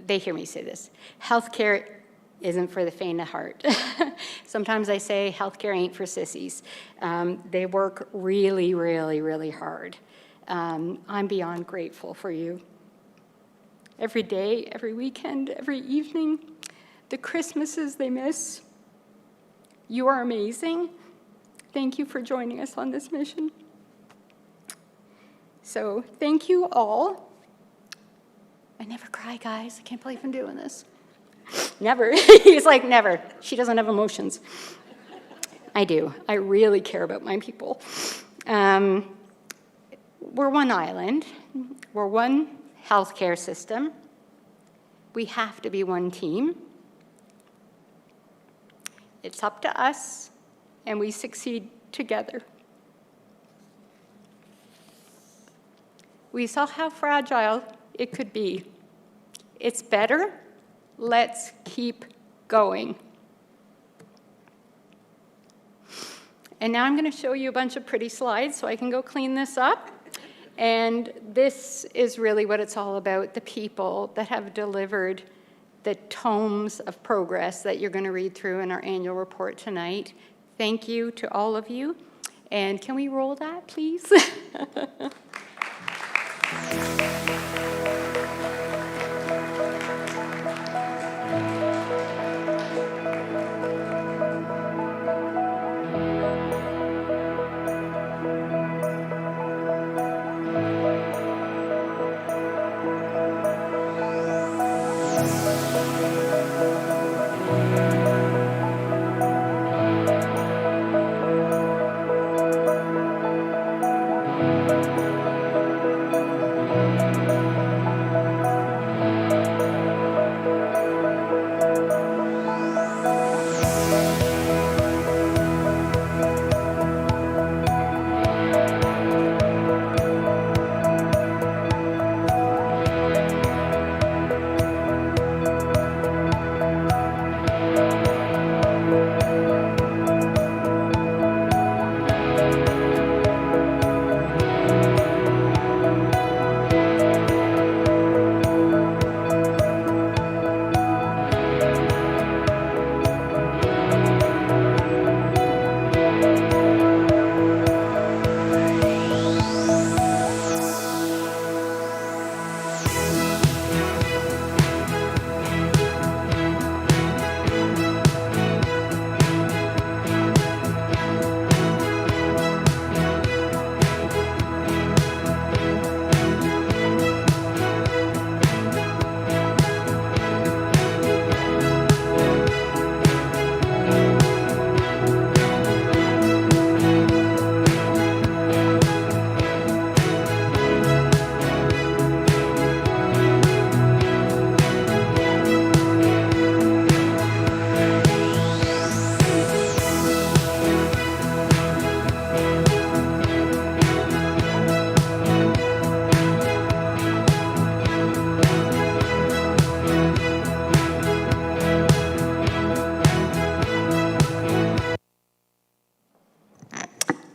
They hear me say this. Healthcare isn't for the faint of heart. Sometimes I say healthcare ain't for sissies. They work really, really, really hard. I'm beyond grateful for you. Every day, every weekend, every evening, the Christmases they miss. You are amazing. Thank you for joining us on this mission. So thank you all. I never cry, guys. I can't believe I'm doing this. Never. He's like, never. She doesn't have emotions. I do. I really care about my people. We're one island. We're one healthcare system. We have to be one team. It's up to us, and we succeed together. We saw how fragile it could be. It's better. Let's keep going. And now I'm going to show you a bunch of pretty slides so I can go clean this up. And this is really what it's all about, the people that have delivered the tomes of progress that you're going to read through in our annual report tonight. Thank you to all of you. And can we roll that, please?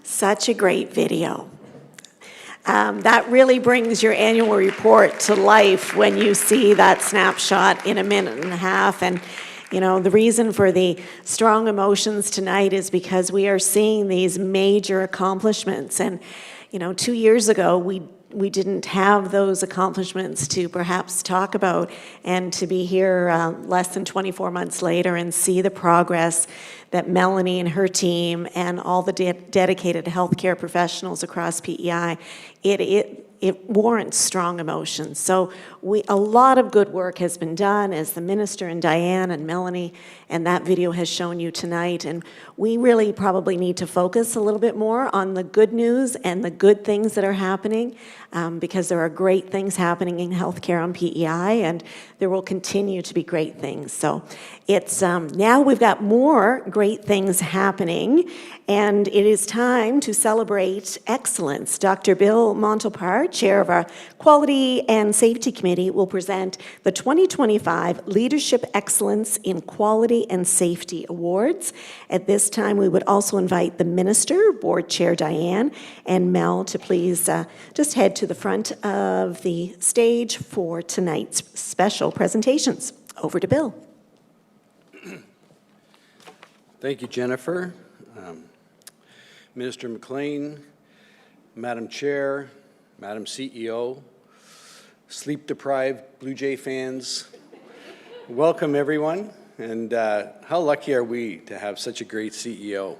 Such a great video. That really brings your annual report to life when you see that snapshot in a minute and a half. And, you know, the reason for the strong emotions tonight is because we are seeing these major accomplishments. And, you know, 2 years ago, we didn't have those accomplishments to perhaps talk about, and to be here less than 24 months later and see the progress that Melanie and her team and all the dedicated healthcare professionals across PEI, it warrants strong emotions. So a lot of good work has been done, as the minister and Diane and Melanie and that video has shown you tonight. And we really probably need to focus a little bit more on the good news and the good things that are happening, because there are great things happening in healthcare on PEI, and there will continue to be great things. So it's now we've got more great things happening, and it is time to celebrate excellence. Dr. Bill Montalpar, chair of our Quality and Safety Committee, will present the 2025 Leadership Excellence in Quality and Safety Awards. At this time, we would also invite the minister, board chair Diane, and Mel to please just head to the front of the stage for tonight's special presentations. Over to Bill. Thank you, Jennifer. Minister McLean, Madam Chair, Madam CEO, sleep-deprived Blue Jay fans, welcome everyone, and how lucky are we to have such a great CEO.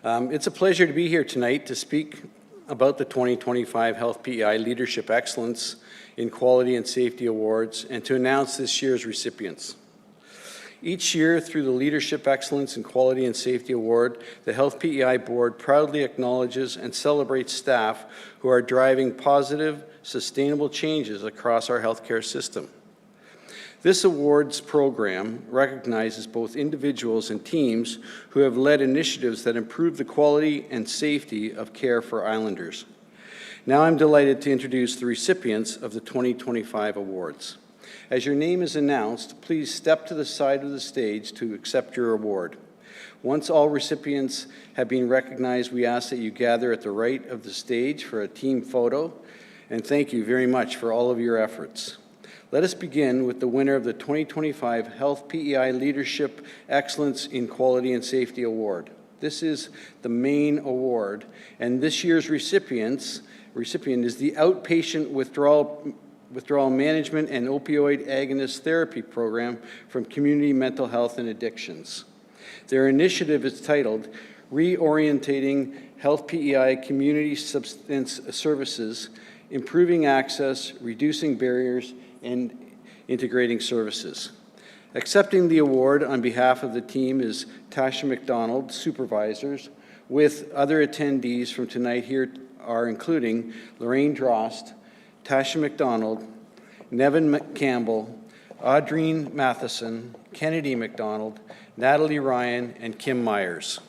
It's a pleasure to be here tonight to speak about the 2025 Health PEI Leadership Excellence in Quality and Safety Awards and to announce this year's recipients. Each year, through the Leadership Excellence in Quality and Safety Award, the Health PEI Board proudly acknowledges and celebrates staff who are driving positive, sustainable changes across our healthcare system. This awards program recognizes both individuals and teams who have led initiatives that improve the quality and safety of care for Islanders. Now I'm delighted to introduce the recipients of the 2025 awards. As your name is announced, please step to the side of the stage to accept your award. Once all recipients have been recognized, we ask that you gather at the right of the stage for a team photo, and thank you very much for all of your efforts. Let us begin with the winner of the 2025 Health PEI Leadership Excellence in Quality and Safety Award. This is the main award, and this year's recipient is the Outpatient Withdrawal Management and Opioid Agonist Therapy Program from Community Mental Health and Addictions. Their initiative is titled Reorientating Health PEI Community Substance Services, Improving Access, Reducing Barriers, and Integrating Services. Accepting the award on behalf of the team is Tasha McDonald, supervisors, with other attendees from tonight here are including Lorraine Drost, Tasha McDonald, Nevin Campbell, Audrine Matheson, Kennedy McDonald, Natalie Ryan, and Kim Myers.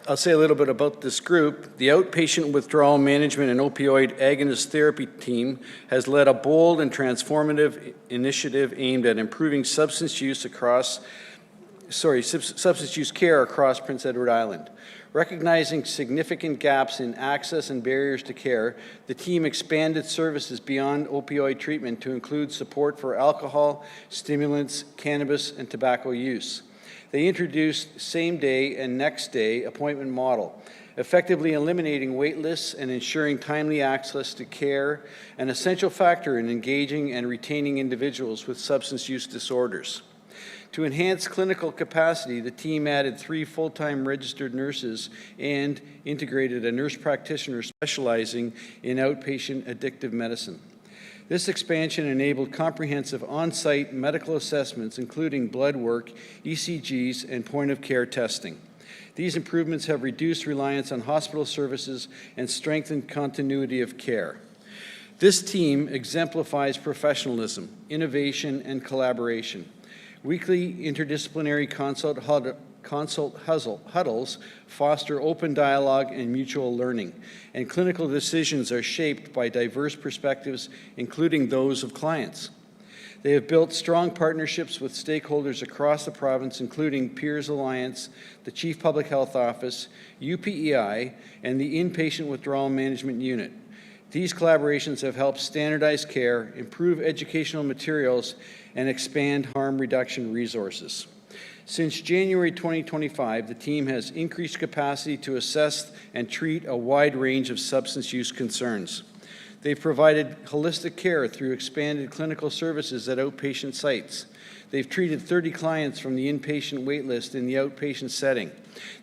I'll say a little bit about this group. The Outpatient Withdrawal Management and Opioid Agonist Therapy team has led a bold and transformative initiative aimed at improving substance use care across Prince Edward Island. Recognizing significant gaps in access and barriers to care, the team expanded services beyond opioid treatment to include support for alcohol, stimulants, cannabis, and tobacco use. They introduced same-day and next-day appointment model, effectively eliminating wait lists and ensuring timely access to care, an essential factor in engaging and retaining individuals with substance use disorders. To enhance clinical capacity, the team added 3 full-time registered nurses and integrated a nurse practitioner specializing in outpatient addictive medicine. This expansion enabled comprehensive on-site medical assessments, including blood work, ECGs, and point-of-care testing. These improvements have reduced reliance on hospital services and strengthened continuity of care. This team exemplifies professionalism, innovation, and collaboration. Weekly interdisciplinary consult huddles foster open dialogue and mutual learning, and clinical decisions are shaped by diverse perspectives, including those of clients. They have built strong partnerships with stakeholders across the province, including Peers Alliance, the Chief Public Health Office, UPEI, and the Inpatient Withdrawal Management Unit. These collaborations have helped standardize care, improve educational materials, and expand harm reduction resources. Since January 2025, the team has increased capacity to assess and treat a wide range of substance use concerns. They've provided holistic care through expanded clinical services at outpatient sites. They've treated 30 clients from the inpatient waitlist in the outpatient setting.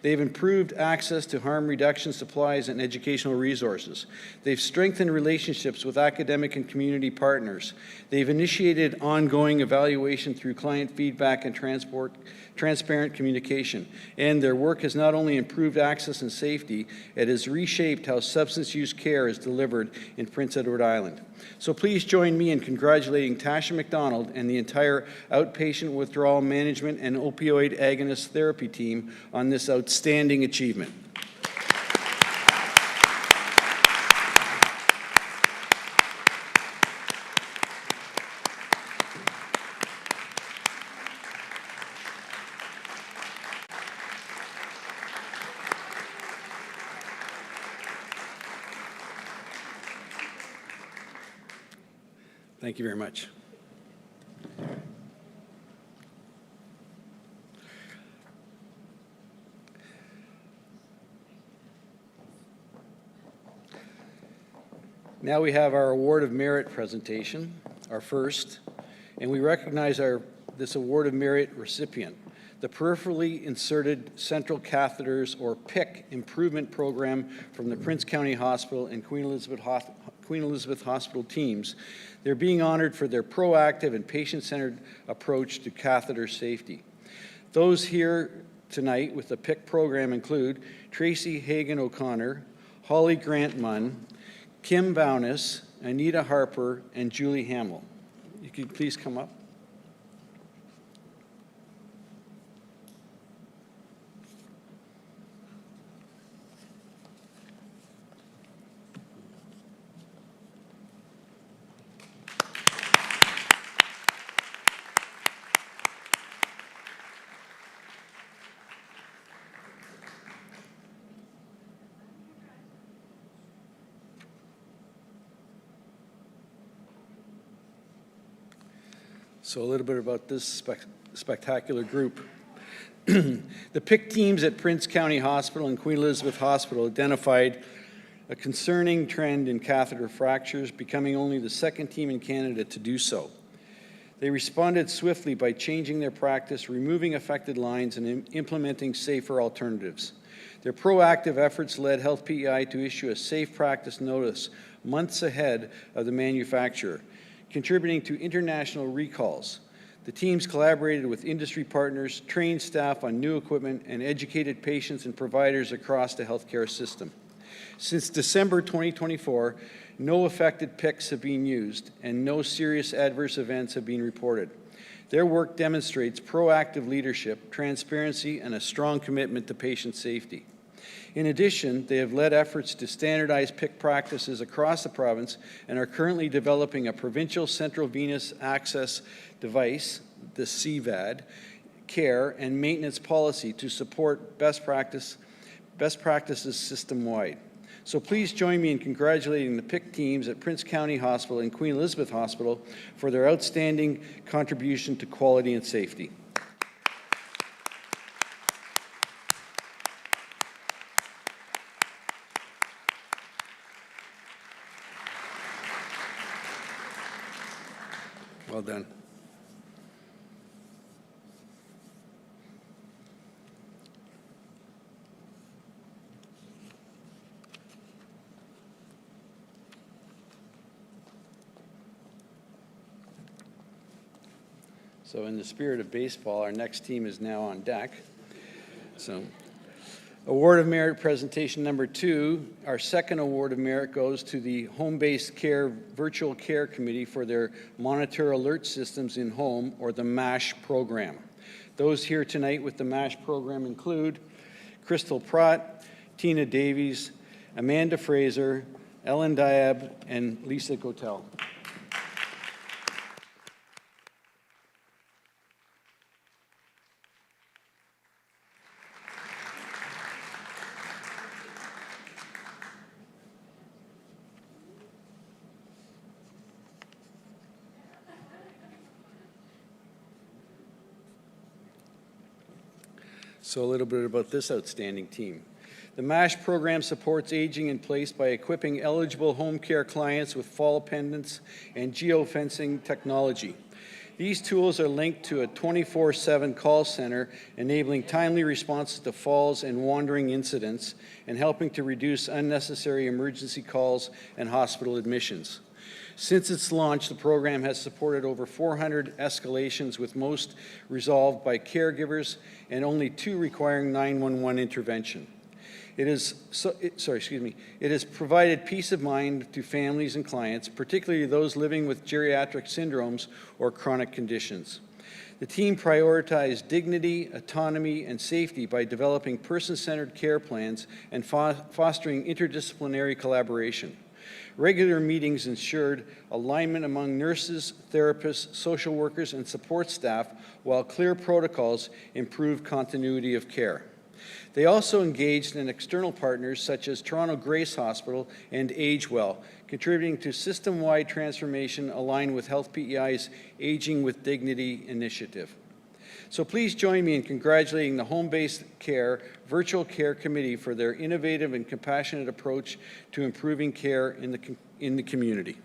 They've improved access to harm reduction supplies and educational resources. They've strengthened relationships with academic and community partners. They've initiated ongoing evaluation through client feedback and transparent communication. And their work has not only improved access and safety, it has reshaped how substance use care is delivered in Prince Edward Island. So please join me in congratulating Tasha McDonald and the entire outpatient withdrawal management and opioid agonist therapy team on this outstanding achievement. Thank you very much. Now we have our Award of Merit presentation, our first, and we recognize this Award of Merit recipient, the Peripherally Inserted Central Catheters, or PIC, Improvement Program from the Prince County Hospital and Queen Elizabeth Hospital teams. They're being honored for their proactive and patient-centered approach to catheter safety. Those here tonight with the PIC program include Tracy Hagan-O'Connor, Holly Grant-Munn, Kim Baunis, Anita Harper, and Julie Hamill. You could please come up. So a little bit about this spectacular group. The PIC teams at Prince County Hospital and Queen Elizabeth Hospital identified a concerning trend in catheter fractures, becoming only the second team in Canada to do so. They responded swiftly by changing their practice, removing affected lines, and implementing safer alternatives. Their proactive efforts led Health PEI to issue a safe practice notice months ahead of the manufacturer, contributing to international recalls. The teams collaborated with industry partners, trained staff on new equipment, and educated patients and providers across the healthcare system. Since December 2024, no affected PICs have been used and no serious adverse events have been reported. Their work demonstrates proactive leadership, transparency, and a strong commitment to patient safety. In addition, they have led efforts to standardize PIC practices across the province and are currently developing a provincial central venous access device, the CVAD, care and maintenance policy to support best practices system-wide. So please join me in congratulating the PIC teams at Prince County Hospital and Queen Elizabeth Hospital for their outstanding contribution to quality and safety. Well done. So in the spirit of baseball, our next team is now on deck. So Award of Merit presentation number 2. Our second Award of Merit goes to the Home-Based Care Virtual Care Committee for their Monitor Alert Systems in Home, or the MASH program. Those here tonight with the MASH program include Crystal Pratt, Tina Davies, Amanda Fraser, Ellen Diab, and Lisa Gotel. So a little bit about this outstanding team. The MASH program supports aging in place by equipping eligible home care clients with fall pendants and geofencing technology. These tools are linked to a 24/7 call center, enabling timely responses to falls and wandering incidents and helping to reduce unnecessary emergency calls and hospital admissions. Since its launch, the program has supported over 400 escalations, with most resolved by caregivers and only 2 requiring 911 intervention. It has provided peace of mind to families and clients, particularly those living with geriatric syndromes or chronic conditions. The team prioritized dignity, autonomy, and safety by developing person-centered care plans and fostering interdisciplinary collaboration. Regular meetings ensured alignment among nurses, therapists, social workers, and support staff, while clear protocols improved continuity of care. They also engaged in external partners such as Toronto Grace Hospital and AgeWell, contributing to system-wide transformation aligned with Health PEI's Aging with Dignity initiative. So please join me in congratulating the Home-Based Care Virtual Care Committee for their innovative and compassionate approach to improving care in the community.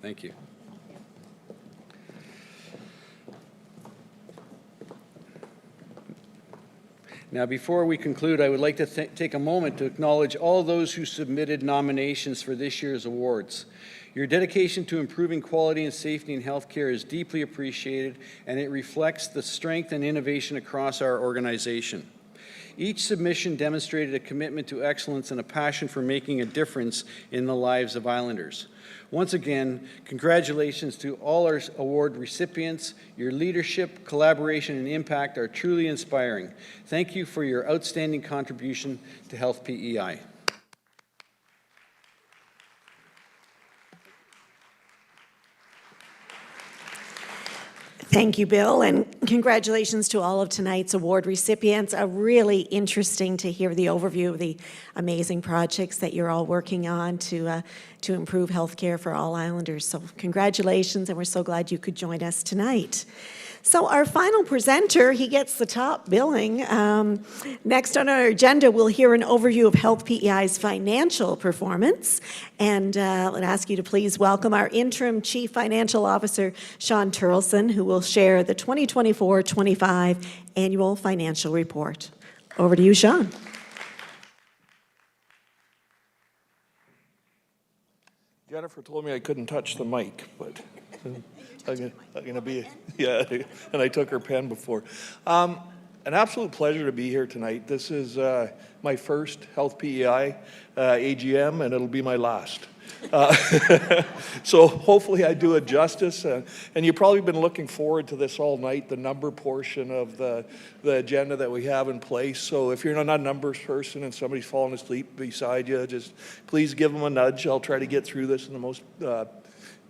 Thank you. Now, before we conclude, I would like to take a moment to acknowledge all those who submitted nominations for this year's awards. Your dedication to improving quality and safety in healthcare is deeply appreciated, and it reflects the strength and innovation across our organization. Each submission demonstrated a commitment to excellence and a passion for making a difference in the lives of Islanders. Once again, congratulations to all our award recipients. Your leadership, collaboration, and impact are truly inspiring. Thank you for your outstanding contribution to Health PEI. Thank you, Bill, and congratulations to all of tonight's award recipients. Really interesting to hear the overview of the amazing projects that you're all working on to improve healthcare for all Islanders. So congratulations, and we're so glad you could join us tonight. So our final presenter, he gets the top billing. Next on our agenda, we'll hear an overview of Health PEI's financial performance. And I'd ask you to please welcome our interim Chief Financial Officer, Sean Turlson, who will share the 2024-25 annual financial report. Over to you, Sean. Jennifer told me I couldn't touch the mic, but I'm gonna be, yeah, and I took her pen before. An absolute pleasure to be here tonight. This is my first Health PEI AGM, and it'll be my last. So hopefully I do it justice. And you've probably been looking forward to this all night, the number portion of the agenda that we have in place. So if you're not a numbers person and somebody's falling asleep beside you, just please give them a nudge. I'll try to get through this in the most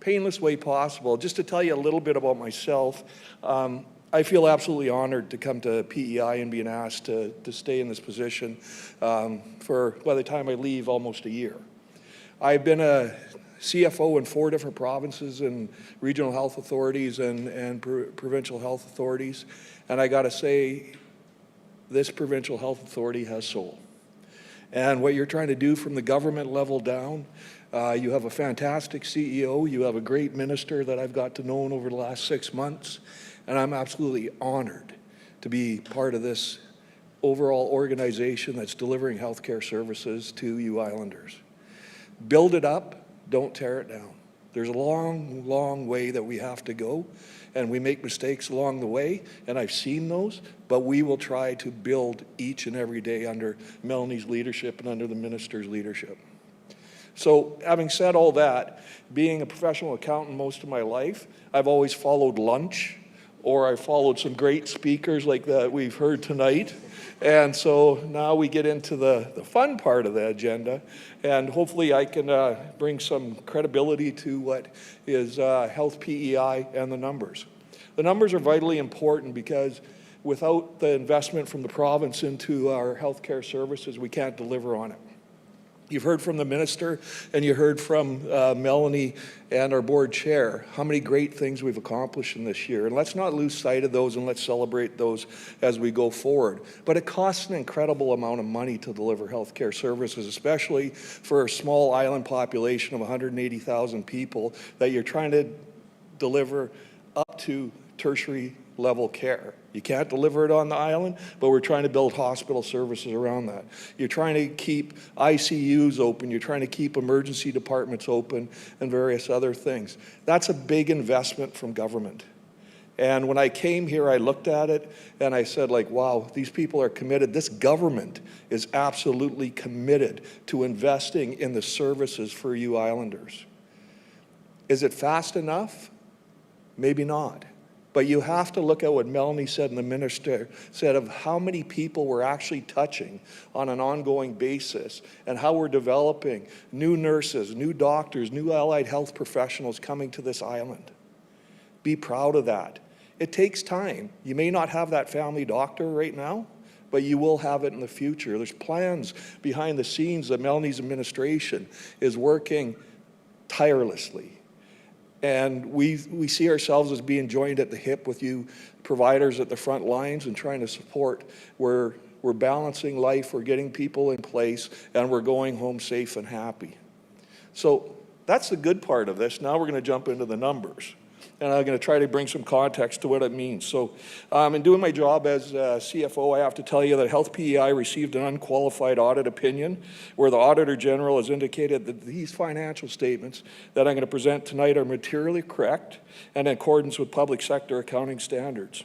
painless way possible. Just to tell you a little bit about myself, I feel absolutely honored to come to PEI and being asked to stay in this position for, by the time I leave, almost a year. I've been a CFO in 4 different provinces and regional health authorities and provincial health authorities, and I gotta say, this provincial health authority has soul. And what you're trying to do from the government level down, you have a fantastic CEO, you have a great minister that I've got to know over the last 6 months, and I'm absolutely honored to be part of this overall organization that's delivering healthcare services to you Islanders. Build it up, don't tear it down. There's a long, long way that we have to go, and we make mistakes along the way, and I've seen those, but we will try to build each and every day under Melanie's leadership and under the minister's leadership. So having said all that, being a professional accountant most of my life, I've always followed lunch, or I followed some great speakers like that we've heard tonight. And so now we get into the fun part of the agenda, and hopefully I can bring some credibility to what is Health PEI and the numbers. The numbers are vitally important because without the investment from the province into our healthcare services, we can't deliver on it. You've heard from the minister, and you heard from Melanie and our board chair how many great things we've accomplished in this year. And let's not lose sight of those, and let's celebrate those as we go forward. But it costs an incredible amount of money to deliver healthcare services, especially for a small island population of 180,000 people that you're trying to deliver up to tertiary level care. You can't deliver it on the island, but we're trying to build hospital services around that. You're trying to keep ICUs open, you're trying to keep emergency departments open, and various other things. That's a big investment from government. And when I came here, I looked at it and I said, like, wow, these people are committed. This government is absolutely committed to investing in the services for you islanders. Is it fast enough? Maybe not. But you have to look at what Melanie said and the minister said of how many people we're actually touching on an ongoing basis and how we're developing new nurses, new doctors, new allied health professionals coming to this island. Be proud of that. It takes time. You may not have that family doctor right now, but you will have it in the future. There's plans behind the scenes that Melanie's administration is working tirelessly. And we see ourselves as being joined at the hip with you providers at the front lines and trying to support where we're balancing life, we're getting people in place, and we're going home safe and happy. So that's the good part of this. Now we're going to jump into the numbers. And I'm going to try to bring some context to what it means. So in doing my job as CFO, I have to tell you that Health PEI received an unqualified audit opinion where the Auditor General has indicated that these financial statements that I'm going to present tonight are materially correct and in accordance with public sector accounting standards.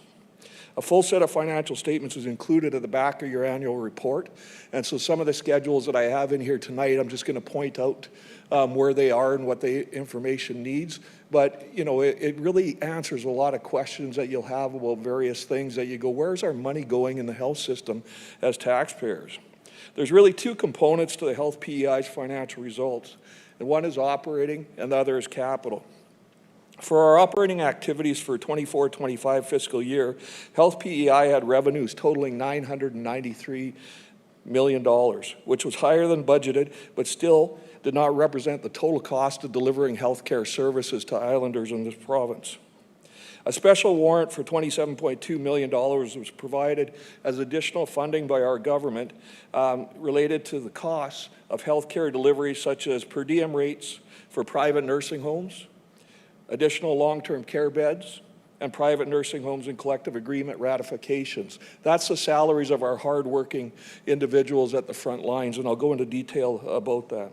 A full set of financial statements is included at the back of your annual report. And so some of the schedules that I have in here tonight, I'm just going to point out where they are and what the information needs. But, you know, it really answers a lot of questions that you'll have about various things that you go, where's our money going in the health system as taxpayers? There's really two components to the Health PEI's financial results. And one is operating and the other is capital. For our operating activities for 24-25 fiscal year, Health PEI had revenues totaling $993 million, which was higher than budgeted, but still did not represent the total cost of delivering healthcare services to islanders in this province. A special warrant for $27.2 million was provided as additional funding by our government related to the costs of healthcare delivery, such as per diem rates for private nursing homes, additional long-term care beds, and private nursing homes and collective agreement ratifications. That's the salaries of our hardworking individuals at the front lines, and I'll go into detail about that.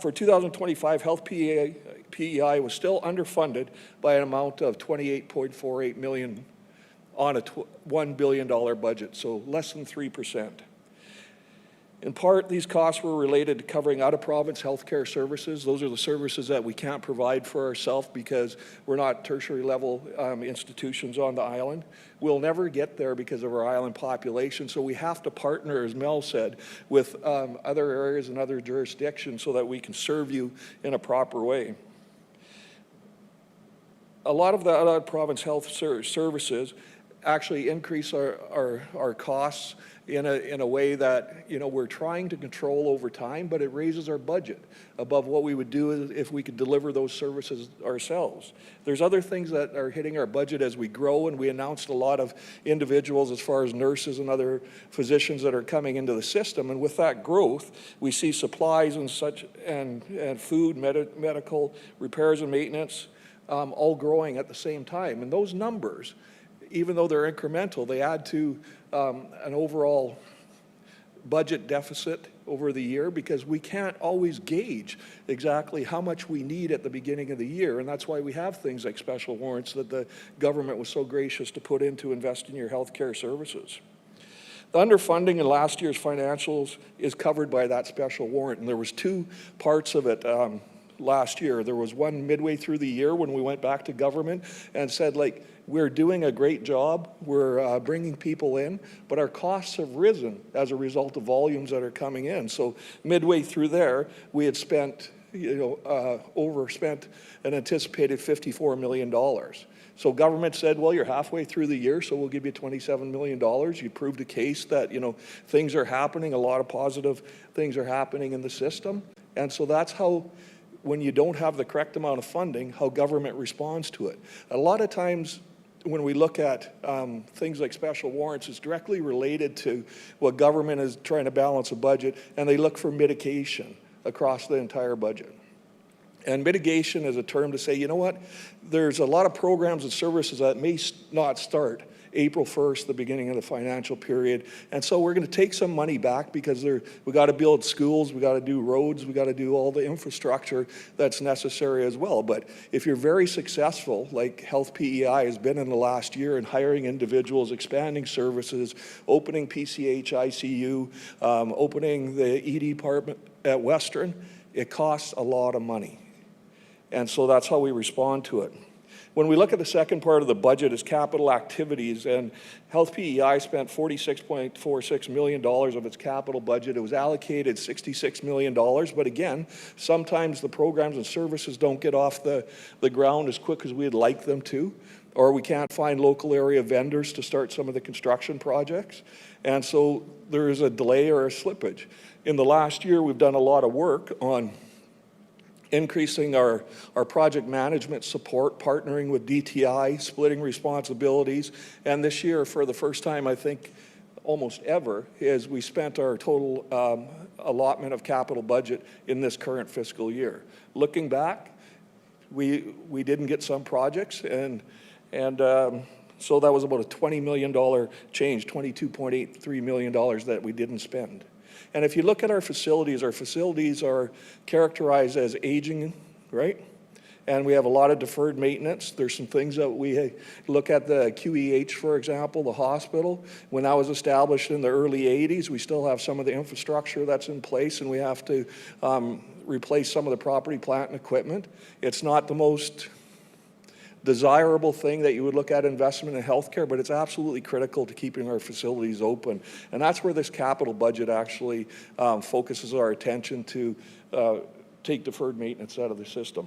For 2025, Health PEI was still underfunded by an amount of $28.48 million on a $1 billion budget, so less than 3%. In part, these costs were related to covering out-of-province healthcare services. Those are the services that we can't provide for ourselves because we're not tertiary level institutions on the island. We'll never get there because of our island population, so we have to partner, as Mel said, with other areas and other jurisdictions so that we can serve you in a proper way. A lot of the out-of-province health services actually increase our costs in a way that, you know, we're trying to control over time, but it raises our budget above what we would do if we could deliver those services ourselves. There's other things that are hitting our budget as we grow, and we announced a lot of individuals as far as nurses and other physicians that are coming into the system, and with that growth, we see supplies and such, and food, medical, repairs and maintenance, all growing at the same time. And those numbers, even though they're incremental, they add to an overall budget deficit over the year because we can't always gauge exactly how much we need at the beginning of the year. And that's why we have things like special warrants that the government was so gracious to put in to invest in your healthcare services. The underfunding in last year's financials is covered by that special warrant, and there was two parts of it last year. There was one midway through the year when we went back to government and said, like, we're doing a great job, we're bringing people in, but our costs have risen as a result of volumes that are coming in. So midway through there, we had spent overspent an anticipated $54 million. So government said, well, you're halfway through the year, so we'll give you $27 million. You proved a case that, things are happening, a lot of positive things are happening in the system. And so that's how, when you don't have the correct amount of funding, how government responds to it. A lot of times when we look at things like special warrants, it's directly related to what government is trying to balance a budget, and they look for mitigation across the entire budget. And mitigation is a term to say, you know what, there's a lot of programs and services that may not start April 1st, the beginning of the financial period. And so we're going to take some money back because we got to build schools, we got to do roads, we got to do all the infrastructure that's necessary as well. But if you're very successful, like Health PEI has been in the last year in hiring individuals, expanding services, opening PCH ICU, opening the ED department at Western, it costs a lot of money. And so that's how we respond to it. When we look at the second part of the budget is capital activities, and Health PEI spent $46.46 million of its capital budget. It was allocated $66 million, but again, sometimes the programs and services don't get off the ground as quick as we'd like them to, or we can't find local area vendors to start some of the construction projects. And so there is a delay or a slippage. In the last year, we've done a lot of work on increasing our project management support, partnering with DTI, splitting responsibilities. And this year, for the first time, I think, almost ever, is we spent our total allotment of capital budget in this current fiscal year. Looking back, we didn't get some projects, and so that was about a $20 million change, $22.83 million that we didn't spend. And if you look at our facilities are characterized as aging, right? And we have a lot of deferred maintenance. There's some things that we look at, the QEH, for example, the hospital. When that was established in the early 80s, we still have some of the infrastructure that's in place, and we have to replace some of the property, plant, and equipment. It's not the most desirable thing that you would look at investment in healthcare, but it's absolutely critical to keeping our facilities open. And that's where this capital budget actually focuses our attention to take deferred maintenance out of the system.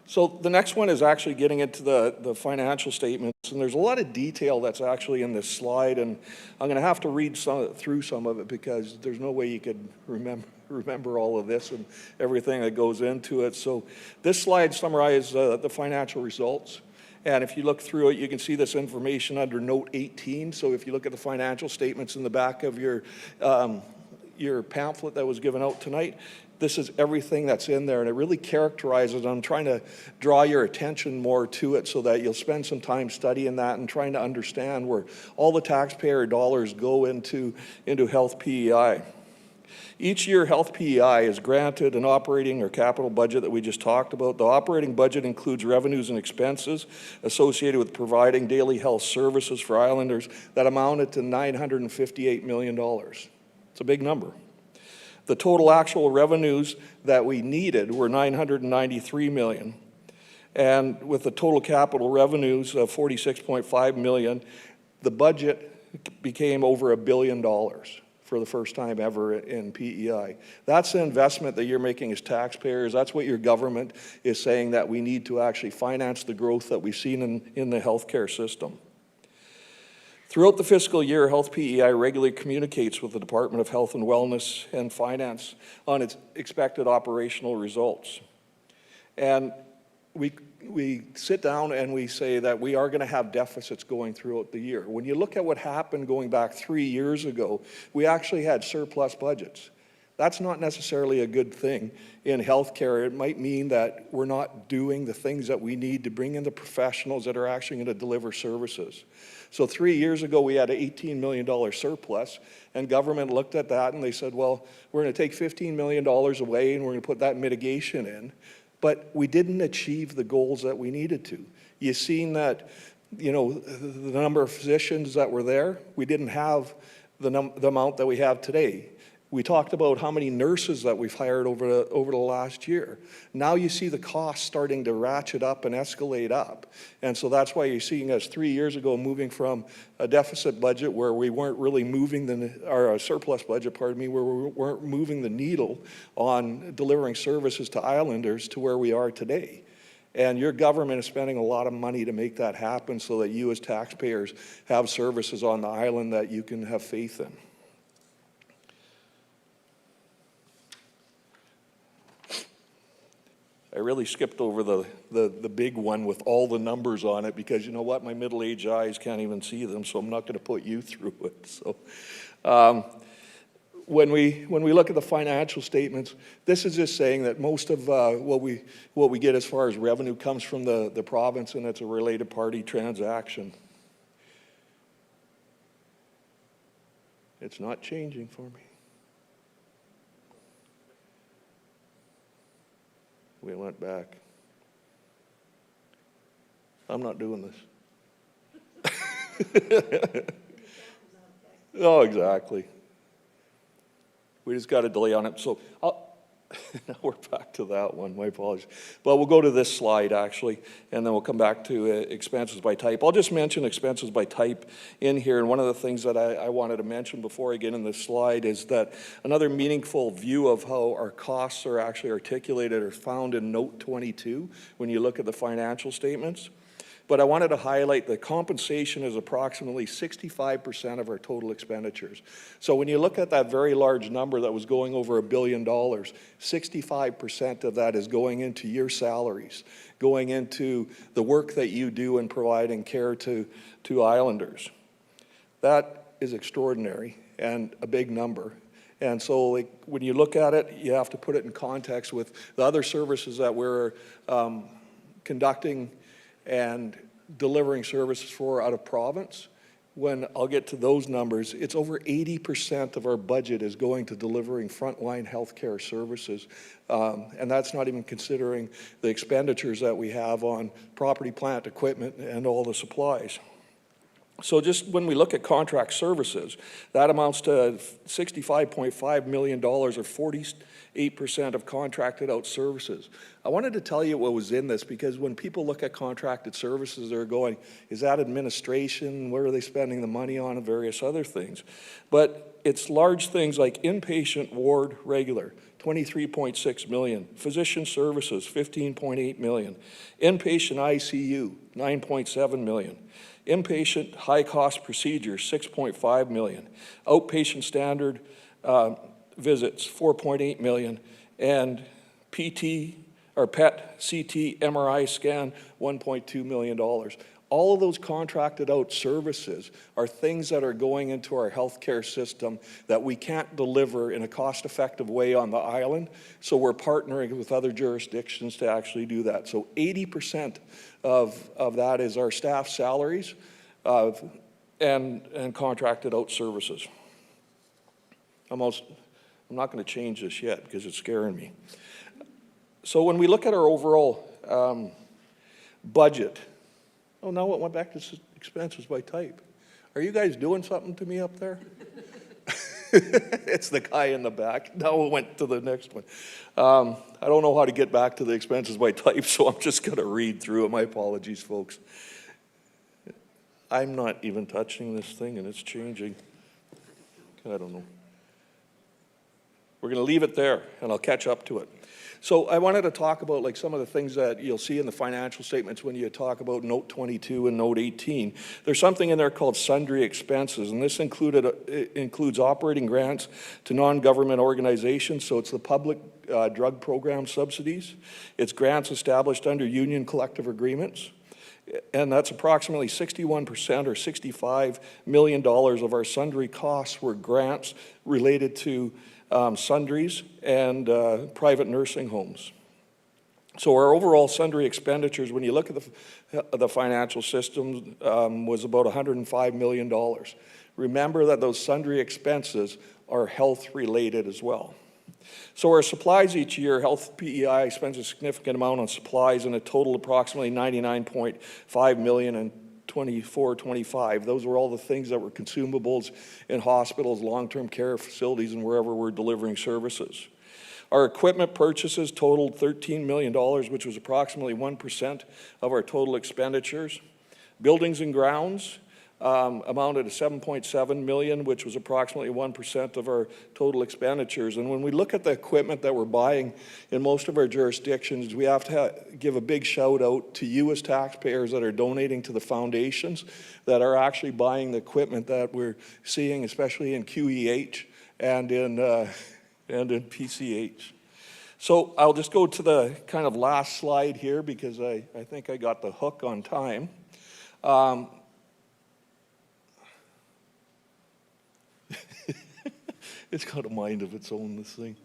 So the next one is actually getting into the financial statements, and there's a lot of detail that's actually in this slide, and I'm going to have to read through some of it because there's no way you could remember all of this and everything that goes into it. So this slide summarizes the financial results. And if you look through it, you can see this information under Note 18. So if you look at the financial statements in the back of your pamphlet that was given out tonight, this is everything that's in there, and it really characterizes. I'm trying to draw your attention more to it so that you'll spend some time studying that and trying to understand where all the taxpayer dollars go into Health PEI. Each year, Health PEI is granted an operating or capital budget that we just talked about. The operating budget includes revenues and expenses associated with providing daily health services for Islanders that amounted to $958 million. It's a big number. The total actual revenues that we needed were $993 million. And with the total capital revenues of $46.5 million, the budget became over $1 billion for the first time ever in PEI. That's the investment that you're making as taxpayers. That's what your government is saying that we need to actually finance the growth that we've seen in the healthcare system. Throughout the fiscal year, Health PEI regularly communicates with the Department of Health and Wellness and Finance on its expected operational results. And we sit down and we say that we are going to have deficits going throughout the year. When you look at what happened going back 3 years ago, we actually had surplus budgets. That's not necessarily a good thing in healthcare. It might mean that we're not doing the things that we need to bring in the professionals that are actually going to deliver services. So 3 years ago, we had an $18 million surplus, and government looked at that and they said, well, we're going to take $15 million away and we're going to put that mitigation in. But we didn't achieve the goals that we needed to. You've seen that, the number of physicians that were there, we didn't have the amount that we have today. We talked about how many nurses that we've hired over the last year. Now you see the costs starting to ratchet up and escalate up. And so that's why you're seeing us 3 years ago moving from a deficit budget where we weren't really moving or a surplus budget, pardon me, where we weren't moving the needle on delivering services to islanders to where we are today. And your government is spending a lot of money to make that happen so that you as taxpayers have services on the island that you can have faith in. I really skipped over the big one with all the numbers on it because you know what, my middle-aged eyes can't even see them, so I'm not going to put you through it. So, when we look at the financial statements, this is just saying that most of what we get as far as revenue comes from the province, and it's a related party transaction. It's not changing for me. We went back. I'm not doing this. Oh, exactly. We just got a delay on it. So now we're back to that one. My apologies. But we'll go to this slide, actually, and then we'll come back to expenses by type. I'll just mention expenses by type in here. And one of the things that I wanted to mention before I get in this slide is that another meaningful view of how our costs are actually articulated are found in Note 22 when you look at the financial statements. But I wanted to highlight that compensation is approximately 65% of our total expenditures. So when you look at that very large number that was going over $1 billion, 65% of that is going into your salaries, going into the work that you do in providing care to islanders. That is extraordinary and a big number. And so when you look at it, you have to put it in context with the other services that we're conducting and delivering services for out of province. When I'll get to those numbers, it's over 80% of our budget is going to delivering frontline healthcare services. And that's not even considering the expenditures that we have on property, plant, equipment, and all the supplies. So just when we look at contract services, that amounts to $65.5 million or 48% of contracted out services. I wanted to tell you what was in this because when people look at contracted services, they're going, is that administration? Where are they spending the money on and various other things? But it's large things like inpatient ward regular, $23.6 million. Physician services, $15.8 million. Inpatient ICU, $9.7 million. Inpatient high-cost procedures, $6.5 million. Outpatient standard visits, $4.8 million. And PT, or PET, CT, MRI scan, $1.2 million. All of those contracted out services are things that are going into our healthcare system that we can't deliver in a cost-effective way on the island, so we're partnering with other jurisdictions to actually do that. So 80% of that is our staff salaries and contracted out services. I'm not going to change this yet because it's scaring me. So when we look at our overall budget, oh, now it went back to expenses by type. Are you guys doing something to me up there? It's the guy in the back. Now it went to the next one. I don't know how to get back to the expenses by type, so I'm just going to read through it. My apologies, folks. I'm not even touching this thing, and it's changing. I don't know. We're going to leave it there, and I'll catch up to it. So I wanted to talk about like some of the things that you'll see in the financial statements when you talk about Note 22 and Note 18. There's something in there called sundry expenses, and this includes operating grants to non-government organizations, so it's the public drug program subsidies. It's grants established under union collective agreements, and that's approximately 61% or $65 million of our sundry costs were grants related to sundries and private nursing homes. So our overall sundry expenditures, when you look at the financial system, was about $105 million. Remember that those sundry expenses are health-related as well. So our supplies each year, Health PEI spends a significant amount on supplies, and a total approximately $99.5 million in 24, 25. Those were all the things that were consumables in hospitals, long-term care facilities, and wherever we're delivering services. Our equipment purchases totaled $13 million, which was approximately 1% of our total expenditures. Buildings and grounds amounted to $7.7 million, which was approximately 1% of our total expenditures. And when we look at the equipment that we're buying in most of our jurisdictions, we have to give a big shout out to you as taxpayers that are donating to the foundations that are actually buying the equipment that we're seeing, especially in QEH and in PCH. So I'll just go to the kind of last slide here because I think I got the hook on time. It's got a mind of its own, this thing.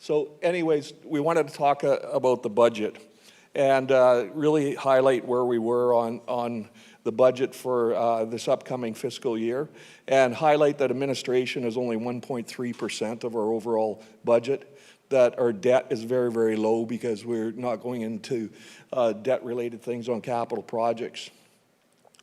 So anyways, we wanted to talk about the budget and really highlight where we were on the budget for this upcoming fiscal year and highlight that administration is only 1.3% of our overall budget, that our debt is very, very low because we're not going into debt-related things on capital projects.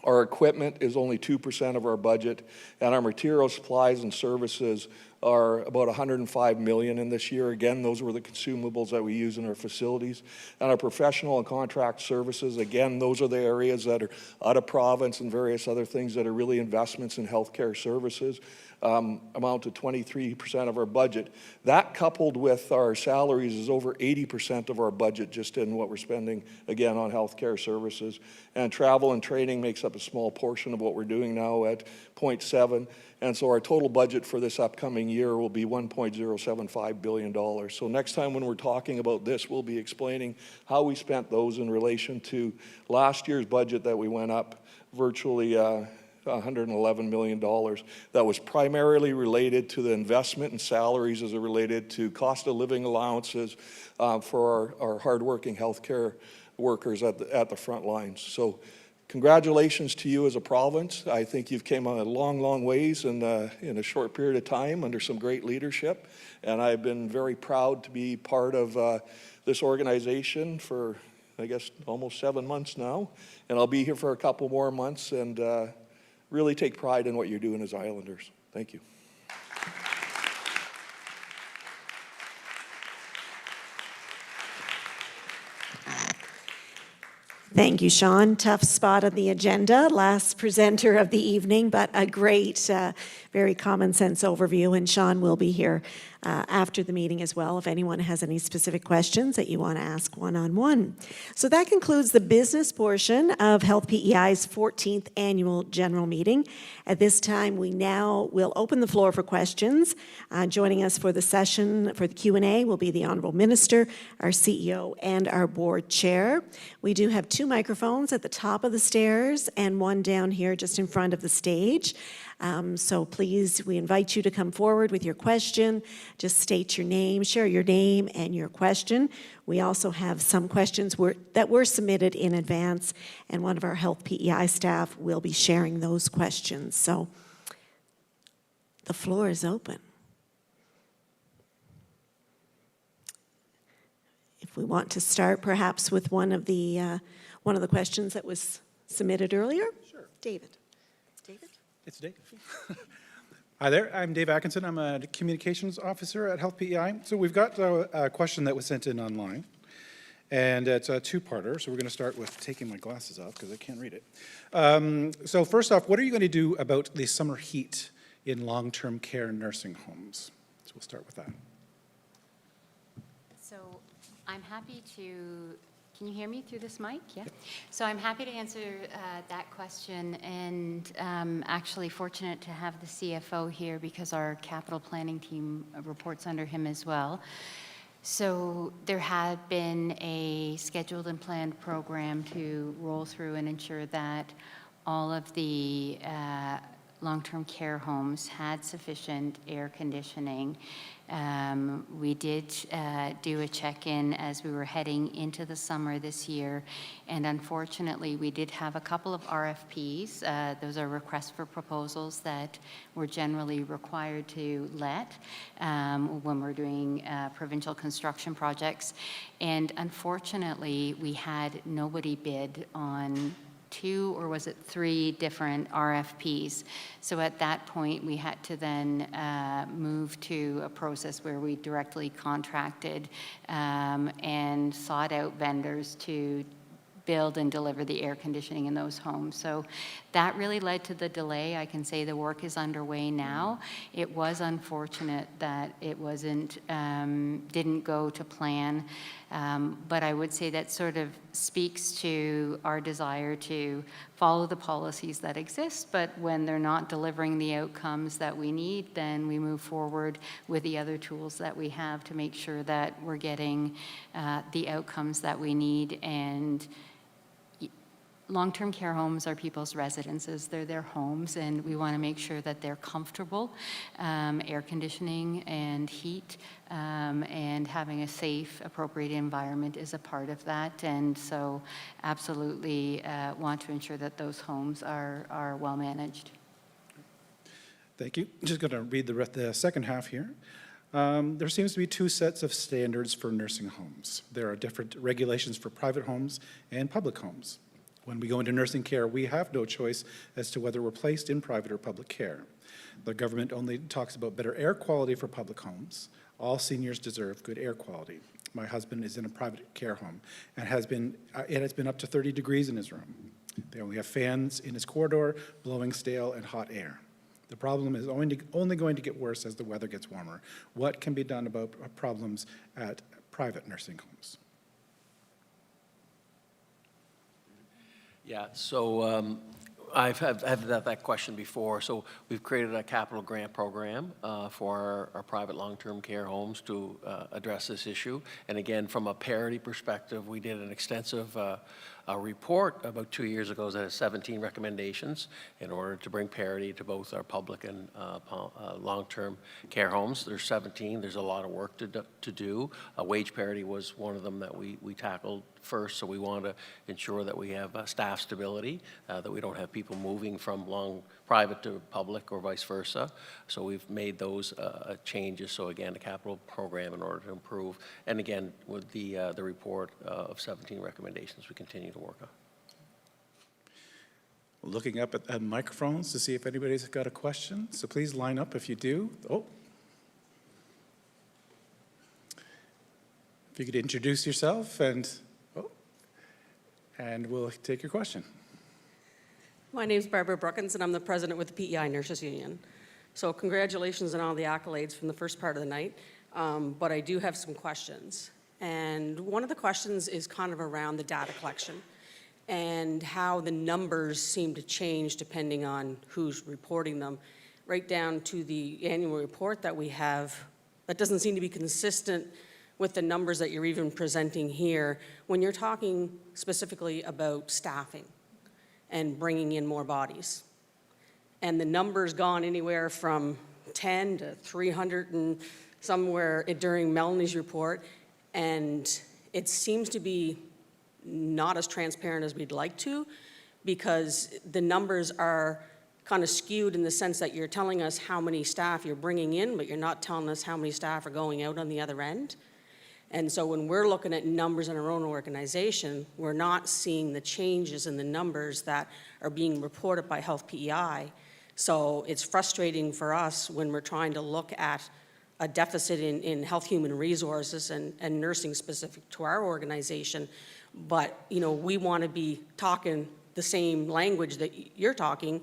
Our equipment is only 2% of our budget, and our material supplies and services are about $105 million in this year. Again, those were the consumables that we use in our facilities. And our professional and contract services, again, those are the areas that are out of province and various other things that are really investments in healthcare services, amount to 23% of our budget. That coupled with our salaries is over 80% of our budget just in what we're spending, again, on healthcare services. And travel and training makes up a small portion of what we're doing now at 0.7. And so our total budget for this upcoming year will be $1.075 billion. So next time when we're talking about this, we'll be explaining how we spent those in relation to last year's budget that we went up virtually $111 million. That was primarily related to the investment in salaries as it related to cost of living allowances for our hardworking healthcare workers at the front lines. So congratulations to you as a province. I think you've came a long, long ways in a short period of time under some great leadership. And I've been very proud to be part of this organization for, I guess, almost 7 months now. And I'll be here for a couple more months and really take pride in what you're doing as Islanders. Thank you. Thank you, Sean. Tough spot on the agenda, last presenter of the evening, but a great, very common sense overview. And Sean will be here after the meeting as well if anyone has any specific questions that you want to ask one-on-one. So that concludes the business portion of Health PEI's 14th Annual General Meeting. At this time, we now will open the floor for questions. Joining us for the session for the Q&A will be the Honourable Minister, our CEO, and our Board Chair. We do have 2 microphones at the top of the stairs and one down here just in front of the stage. So please, we invite you to come forward with your question. Just state your name, share your name and your question. We also have some questions that were submitted in advance, and one of our Health PEI staff will be sharing those questions. So the floor is open. If we want to start perhaps with one of the questions that was submitted earlier. Sure. David. David? It's Dave. Hi there, I'm Dave Atkinson. I'm a communications officer at Health PEI. So we've got a question that was sent in online, and it's a 2-parter. So we're going to start with taking my glasses off because I can't read it. So first off, what are you going to do about the summer heat in long-term care nursing homes? So we'll start with that. So I'm happy to, can you hear me through this mic? Yeah. So I'm happy to answer that question, and actually fortunate to have the CFO here because our capital planning team reports under him as well. So there had been a scheduled and planned program to roll through and ensure that all of the long-term care homes had sufficient air conditioning. We did do a check-in as we were heading into the summer this year, and unfortunately we did have a couple of RFPs. Those are requests for proposals that we're generally required to let when we're doing provincial construction projects, and unfortunately we had nobody bid on 2 or was it 3 different RFPs. So at that point, we had to then move to a process where we directly contracted and sought out vendors to build and deliver the air conditioning in those homes. So that really led to the delay. I can say the work is underway now. It was unfortunate that it wasn't, didn't go to plan, but I would say that sort of speaks to our desire to follow the policies that exist, but when they're not delivering the outcomes that we need, then we move forward with the other tools that we have to make sure that we're getting the outcomes that we need. And long-term care homes are people's residences. They're their homes, and we want to make sure that they're comfortable. Air conditioning and heat and having a safe, appropriate environment is a part of that. And so absolutely want to ensure that those homes are well managed. Thank you. Just going to read the second half here. There seems to be 2 sets of standards for nursing homes. There are different regulations for private homes and public homes. When we go into nursing care, we have no choice as to whether we're placed in private or public care. The government only talks about better air quality for public homes. All seniors deserve good air quality. My husband is in a private care home and it has been up to 30 degrees in his room. They only have fans in his corridor blowing stale and hot air. The problem is only going to get worse as the weather gets warmer. What can be done about problems at private nursing homes? Yeah, so I've had that question before. So we've created a capital grant program for our private long-term care homes to address this issue. And again, from a parity perspective, we did an extensive report about 2 years ago that has 17 recommendations in order to bring parity to both our public and long-term care homes. There's 17. There's a lot of work to do. Wage parity was one of them that we tackled first, so we want to ensure that we have staff stability, that we don't have people moving from private to public or vice versa. So we've made those changes. So again, a capital program in order to improve. And again, with the report of 17 recommendations, we continue to work on. Looking up at microphones to see if anybody's got a question. So please line up if you do. Oh. If you could introduce yourself and we'll take your question. My name is Barbara Brookins, and I'm the president with the PEI Nurses Union. So congratulations on all the accolades from the first part of the night, but I do have some questions. And one of the questions is kind of around the data collection and how the numbers seem to change depending on who's reporting them, right down to the annual report that we have. That doesn't seem to be consistent with the numbers that you're even presenting here when you're talking specifically about staffing and bringing in more bodies. And the number's gone anywhere from 10 to 300 and somewhere during Melanie's report, and it seems to be not as transparent as we'd like to, because the numbers are kind of skewed in the sense that you're telling us how many staff you're bringing in, but you're not telling us how many staff are going out on the other end. And so when we're looking at numbers in our own organization, we're not seeing the changes in the numbers that are being reported by Health PEI. So it's frustrating for us when we're trying to look at a deficit in health human resources and nursing specific to our organization. But, you know, we want to be talking the same language that you're talking,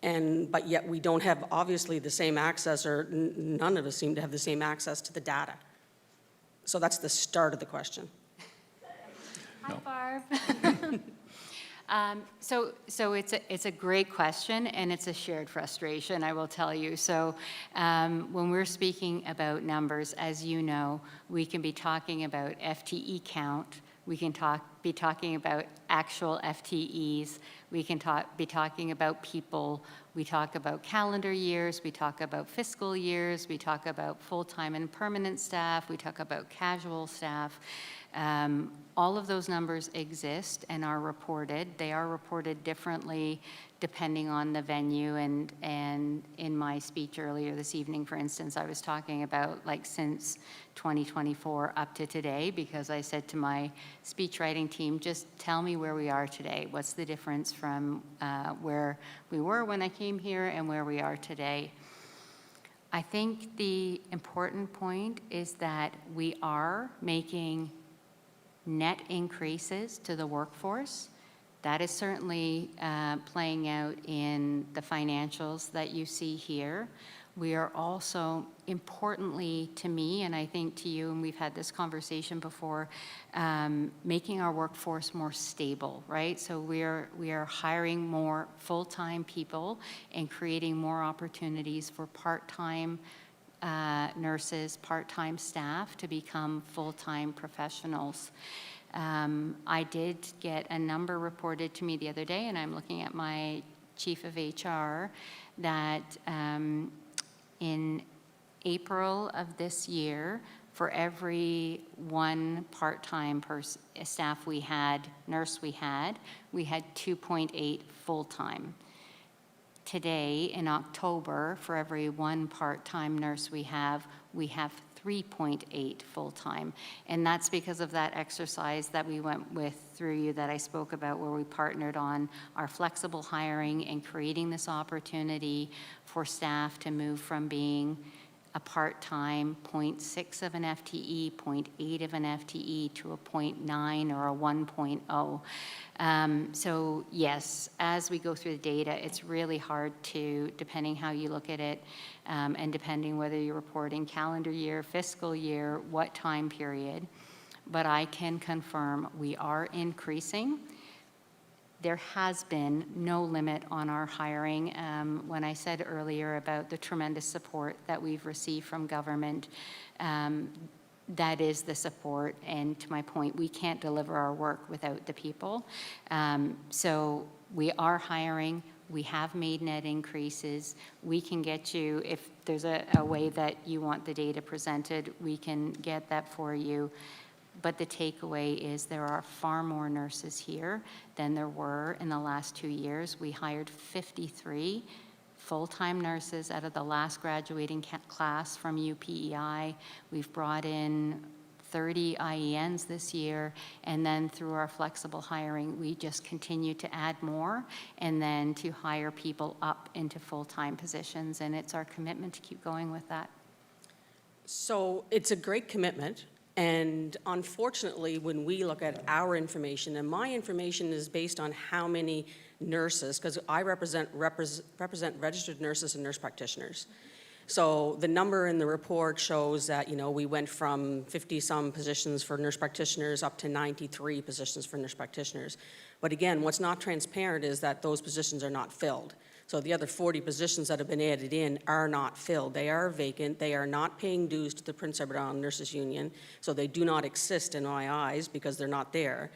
but yet we don't have obviously the same access, or none of us seem to have the same access to the data. So that's the start of the question. Hi, Barb. So it's a great question, and it's a shared frustration, I will tell you. So when we're speaking about numbers, as you know, we can be talking about FTE count. We can be talking about actual FTEs. We can be talking about people. We talk about calendar years. We talk about fiscal years. We talk about full-time and permanent staff. We talk about casual staff. All of those numbers exist and are reported. They are reported differently depending on the venue. And in my speech earlier this evening, for instance, I was talking about like since 2024 up to today, because I said to my speech writing team, just tell me where we are today. What's the difference from where we were when I came here and where we are today? I think the important point is that we are making net increases to the workforce. That is certainly playing out in the financials that you see here. We are also, importantly to me, and I think to you, and we've had this conversation before, making our workforce more stable, right? So we are hiring more full-time people and creating more opportunities for part-time nurses, part-time staff to become full-time professionals. I did get a number reported to me the other day, and I'm looking at my chief of HR, that in April of this year, for every one part-time staff we had, nurse we had 2.8 full-time. Today, in October, for every one part-time nurse we have 3.8 full-time. And that's because of that exercise that we went with through you that I spoke about, where we partnered on our flexible hiring and creating this opportunity for staff to move from being a part-time 0.6 of an FTE, 0.8 of an FTE to a 0.9 or a 1.0. So yes, as we go through the data, it's really hard to, depending how you look at it, and depending whether you're reporting calendar year, fiscal year, what time period, but I can confirm we are increasing. There has been no limit on our hiring. When I said earlier about the tremendous support that we've received from government, that is the support. And to my point, we can't deliver our work without the people. So we are hiring. We have made net increases. We can get you, if there's a way that you want the data presented, we can get that for you. But the takeaway is there are far more nurses here than there were in the last 2 years. We hired 53 full-time nurses out of the last graduating class from UPEI. We've brought in 30 IENs this year, and then through our flexible hiring, we just continue to add more and then to hire people up into full-time positions, and it's our commitment to keep going with that. So it's a great commitment. And unfortunately, when we look at our information, and my information is based on how many nurses, because I represent registered nurses and nurse practitioners. So the number in the report shows that, we went from 50-some positions for nurse practitioners up to 93 positions for nurse practitioners. But again, what's not transparent is that those positions are not filled. So the other 40 positions that have been added in are not filled. They are vacant. They are not paying dues to the Prince Edward Island Nurses Union, so they do not exist in my eyes because they're not there.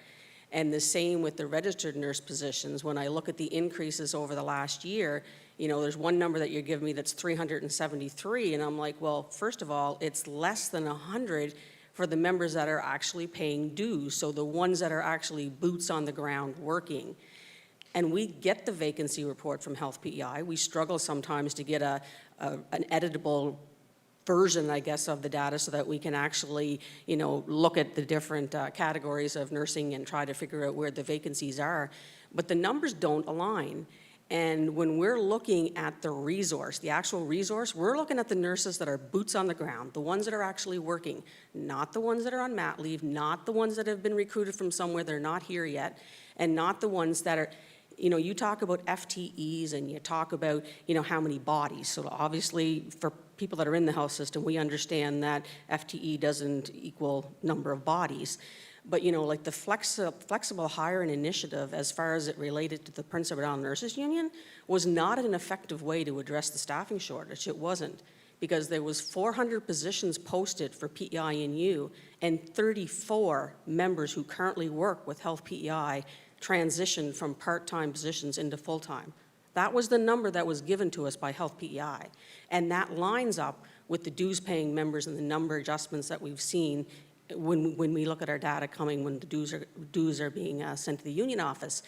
And the same with the registered nurse positions. When I look at the increases over the last year, there's one number that you're giving me that's 373, and I'm like, well, first of all, it's less than 100 for the members that are actually paying dues, so the ones that are actually boots on the ground working. And we get the vacancy report from Health PEI. We struggle sometimes to get an editable version, I guess, of the data so that we can actually, look at the different categories of nursing and try to figure out where the vacancies are. But the numbers don't align. And when we're looking at the resource, the actual resource, we're looking at the nurses that are boots on the ground, the ones that are actually working, not the ones that are on mat leave, not the ones that have been recruited from somewhere they're not here yet, and not the ones that are, you talk about FTEs and you talk about, how many bodies. So obviously for people that are in the health system, we understand that FTE doesn't equal number of bodies. But, like the flexible hiring initiative, as far as it related to the Prince Edward Island Nurses Union, was not an effective way to address the staffing shortage. It wasn't, because there was 400 positions posted for PEI and U, and 34 members who currently work with Health PEI transitioned from part-time positions into full-time. That was the number that was given to us by Health PEI. And that lines up with the dues-paying members and the number adjustments that we've seen when we look at our data coming, when the dues are being sent to the union office.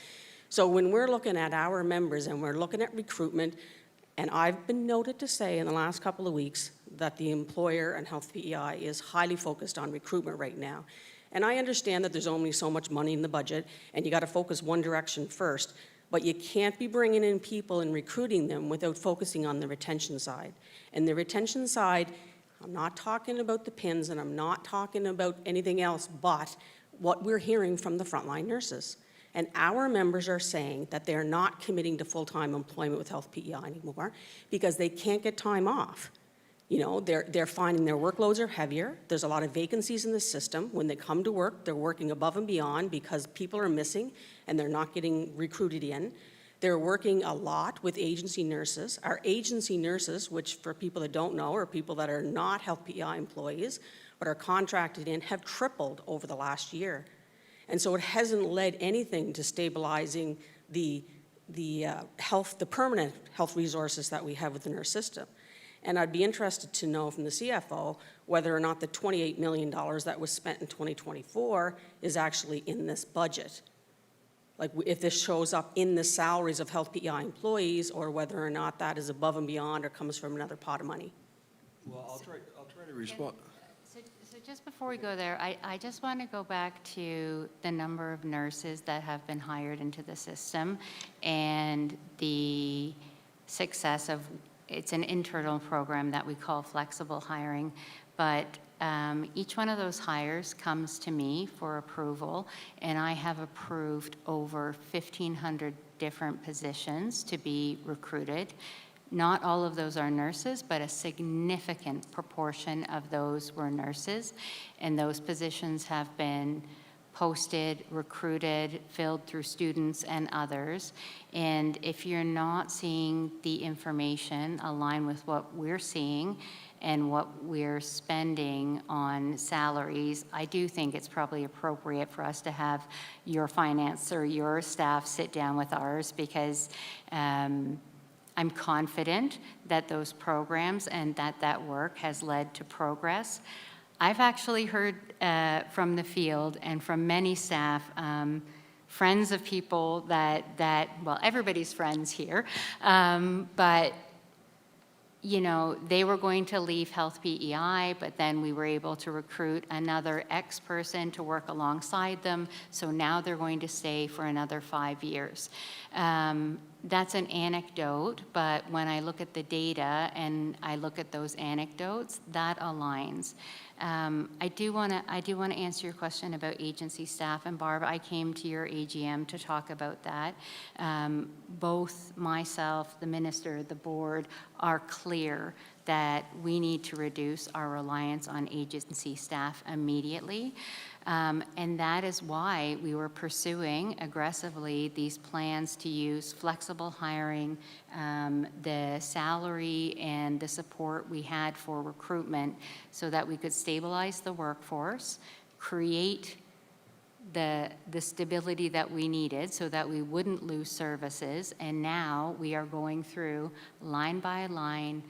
So when we're looking at our members and we're looking at recruitment, and I've been noted to say in the last couple of weeks that the employer and Health PEI is highly focused on recruitment right now. And I understand that there's only so much money in the budget and you got to focus one direction first, but you can't be bringing in people and recruiting them without focusing on the retention side. And the retention side, I'm not talking about the pins and I'm not talking about anything else but what we're hearing from the frontline nurses. And our members are saying that they're not committing to full-time employment with Health PEI anymore because they can't get time off. You know, they're finding their workloads are heavier. There's a lot of vacancies in the system. When they come to work, they're working above and beyond because people are missing and they're not getting recruited in. They're working a lot with agency nurses. Our agency nurses, which for people that don't know are people that are not Health PEI employees but are contracted in, have tripled over the last year. And so it hasn't led anything to stabilizing the permanent health resources that we have within our system. And I'd be interested to know from the CFO whether or not the $28 million that was spent in 2024 is actually in this budget. Like if this shows up in the salaries of Health PEI employees or whether or not that is above and beyond or comes from another pot of money. Well, I'll try to respond. So just before we go there, I just want to go back to the number of nurses that have been hired into the system and the success of, it's an internal program that we call flexible hiring, but each one of those hires comes to me for approval, and I have approved over 1,500 different positions to be recruited. Not all of those are nurses, but a significant proportion of those were nurses, and those positions have been posted, recruited, filled through students and others. And if you're not seeing the information align with what we're seeing and what we're spending on salaries, I do think it's probably appropriate for us to have your finance or your staff sit down with ours, because I'm confident that those programs and that work has led to progress. I've actually heard from the field and from many staff, friends of people that well, everybody's friends here, but you know, they were going to leave Health PEI, but then we were able to recruit another ex-person to work alongside them, so now they're going to stay for another 5 years. That's an anecdote, but when I look at the data and I look at those anecdotes, that aligns. I do want to answer your question about agency staff, and Barb, I came to your AGM to talk about that. Both myself, the minister, the board are clear that we need to reduce our reliance on agency staff immediately. And that is why we were pursuing aggressively these plans to use flexible hiring, the salary and the support we had for recruitment, so that we could stabilize the workforce, create the stability that we needed so that we wouldn't lose services. And now we are going through line by line,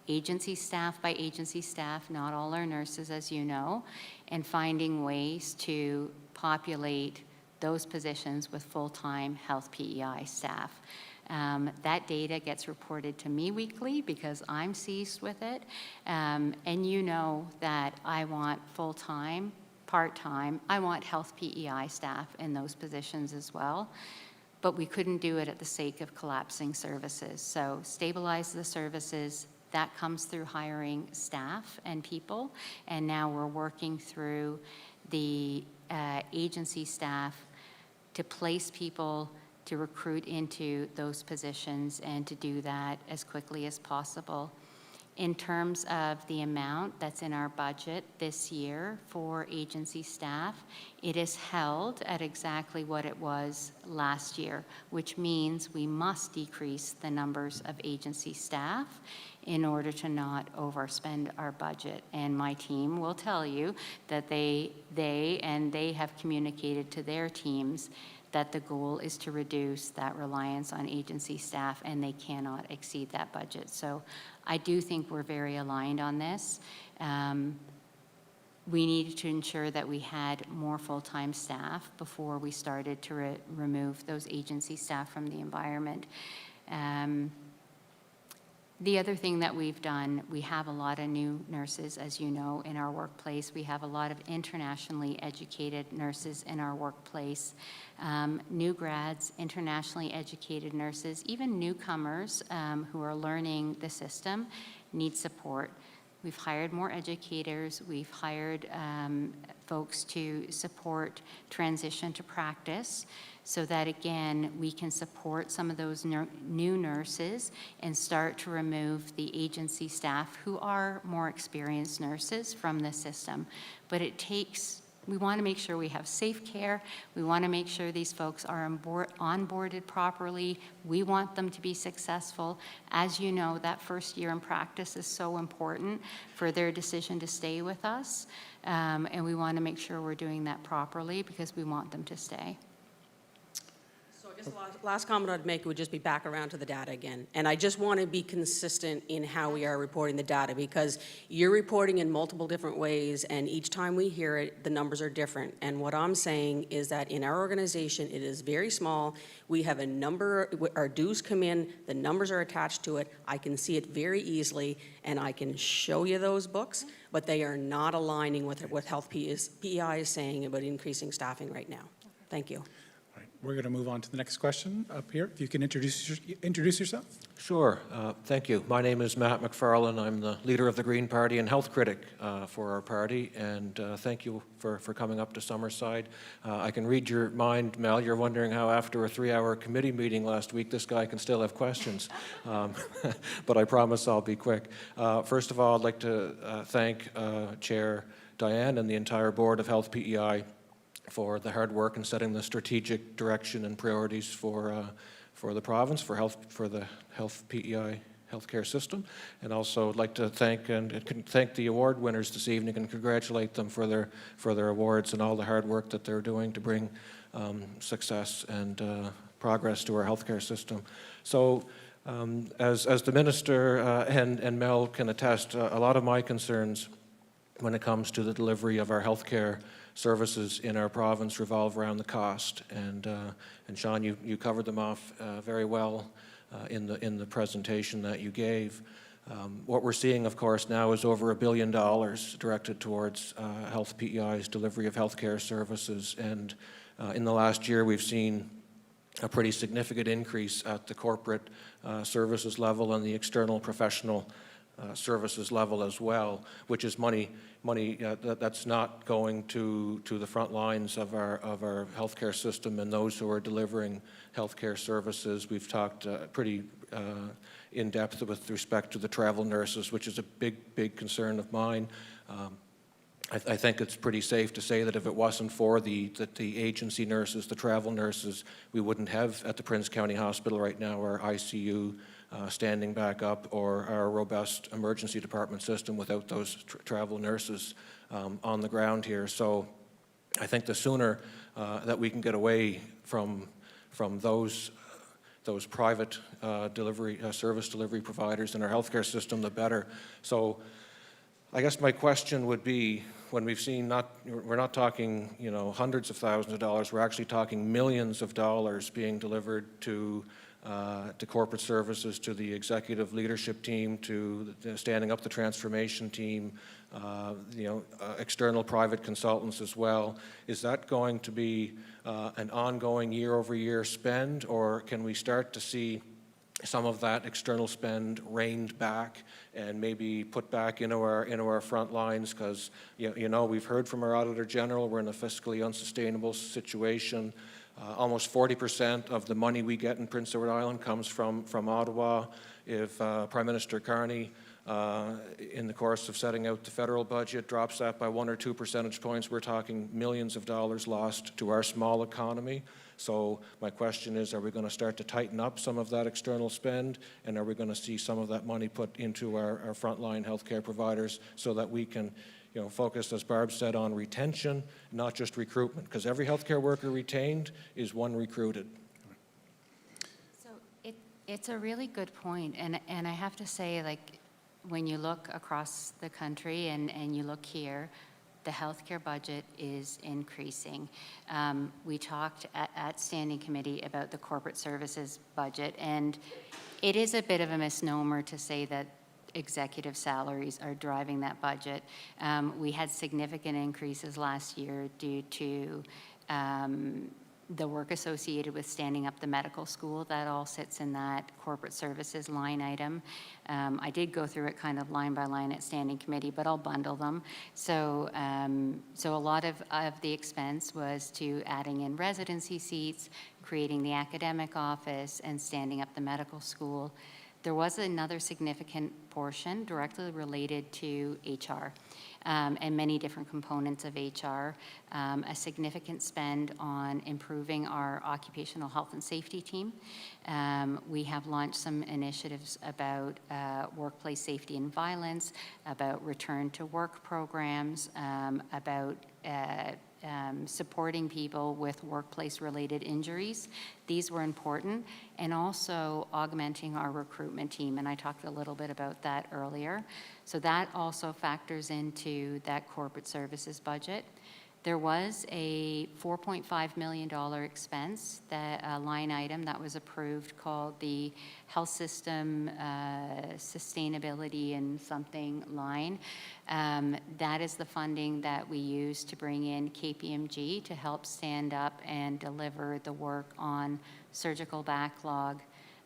agency staff by agency staff, not all our nurses, as you know, and finding ways to populate those positions with full-time Health PEI staff. That data gets reported to me weekly because I'm seized with it. And you know that I want full-time, part-time, I want Health PEI staff in those positions as well. But we couldn't do it at the sake of collapsing services. So stabilize the services. That comes through hiring staff and people, and now we're working through the agency staff to place people to recruit into those positions and to do that as quickly as possible. In terms of the amount that's in our budget this year for agency staff, it is held at exactly what it was last year, which means we must decrease the numbers of agency staff in order to not overspend our budget. And my team will tell you that they have communicated to their teams that the goal is to reduce that reliance on agency staff, and they cannot exceed that budget. So I do think we're very aligned on this. we needed to ensure that we had more full-time staff before we started to remove those agency staff from the environment. The other thing that we've done, we have a lot of new nurses, as you know, in our workplace. We have a lot of internationally educated nurses in our workplace. New grads, internationally educated nurses, even newcomers who are learning the system need support. We've hired more educators. We've hired folks to support transition to practice so that, again, we can support some of those new nurses and start to remove the agency staff who are more experienced nurses from the system. But it takes, we want to make sure we have safe care. We want to make sure these folks are onboarded properly. We want them to be successful. As you know, that first year in practice is so important for their decision to stay with us. And we want to make sure we're doing that properly because we want them to stay. So I guess the last comment I'd make would just be back around to the data again. And I just want to be consistent in how we are reporting the data, because you're reporting in multiple different ways, and each time we hear it, the numbers are different. And what I'm saying is that in our organization, it is very small. We have a number, our dues come in, the numbers are attached to it. I can see it very easily, and I can show you those books, but they are not aligning with what Health PEI is saying about increasing staffing right now. Thank you. All right, we're going to move on to the next question up here. If you can introduce yourself. Sure. Thank you. My name is Matt McFarlane. I'm the leader of the Green Party and health critic for our party, and thank you for coming up to Summerside. I can read your mind, Mel. You're wondering how after a 3-hour committee meeting last week this guy can still have questions, but I promise I'll be quick. First of all, I'd like to thank Chair Diane and the entire board of Health PEI for the hard work in setting the strategic direction and priorities for the province, for the Health PEI healthcare system. And also I'd like to thank the award winners this evening and congratulate them for their awards and all the hard work that they're doing to bring success and progress to our healthcare system. So as the minister and Mel can attest, a lot of my concerns when it comes to the delivery of our healthcare services in our province revolve around the cost, and Sean, you covered them off very well in the presentation that you gave. What we're seeing, of course, now is over $1 billion directed towards Health PEI's delivery of healthcare services, and in the last year we've seen a pretty significant increase at the corporate services level and the external professional services level as well, which is money that's not going to the front lines of our healthcare system and those who are delivering healthcare services. We've talked pretty in depth with respect to the travel nurses, which is a big concern of mine. I think it's pretty safe to say that if it wasn't for the agency nurses, the travel nurses, we wouldn't have at the Prince County Hospital right now our ICU standing back up or our robust emergency department system without those travel nurses on the ground here. So I think the sooner that we can get away from those private service delivery providers in our healthcare system, the better. So I guess my question would be, when we've seen we're not talking, hundreds of thousands of dollars, we're actually talking millions of dollars being delivered to corporate services, to the executive leadership team, to standing up the transformation team, external private consultants as well. Is that going to be an ongoing year-over-year spend, or can we start to see some of that external spend reined back and maybe put back into our front lines? Because we've heard from our Auditor General we're in a fiscally unsustainable situation. Almost 40% of the money we get in Prince Edward Island comes from Ottawa. If Prime Minister Carney, in the course of setting out the federal budget, drops that by 1 or 2 percentage points, we're talking millions of dollars lost to our small economy. So my question is, are we going to start to tighten up some of that external spend, and are we going to see some of that money put into our frontline healthcare providers so that we can focus, as Barb said, on retention, not just recruitment, because every healthcare worker retained is one recruited. So it's a really good point, and I have to say, when you look across the country and you look here, the healthcare budget is increasing. We talked at Standing Committee about the corporate services budget, and it is a bit of a misnomer to say that executive salaries are driving that budget. We had significant increases last year due to the work associated with standing up the medical school. That all sits in that corporate services line item. I did go through it kind of line by line at Standing Committee, but I'll bundle them. So a lot of the expense was to adding in residency seats, creating the academic office, and standing up the medical school. There was another significant portion directly related to HR and many different components of HR, a significant spend on improving our occupational health and safety team. We have launched some initiatives about workplace safety and violence, about return to work programs, about supporting people with workplace-related injuries. These were important, and also augmenting our recruitment team, and I talked a little bit about that earlier. So that also factors into that corporate services budget. There was a $4.5 million expense, that line item that was approved called the Health System Sustainability and something line. That is the funding that we use to bring in KPMG to help stand up and deliver the work on surgical backlog,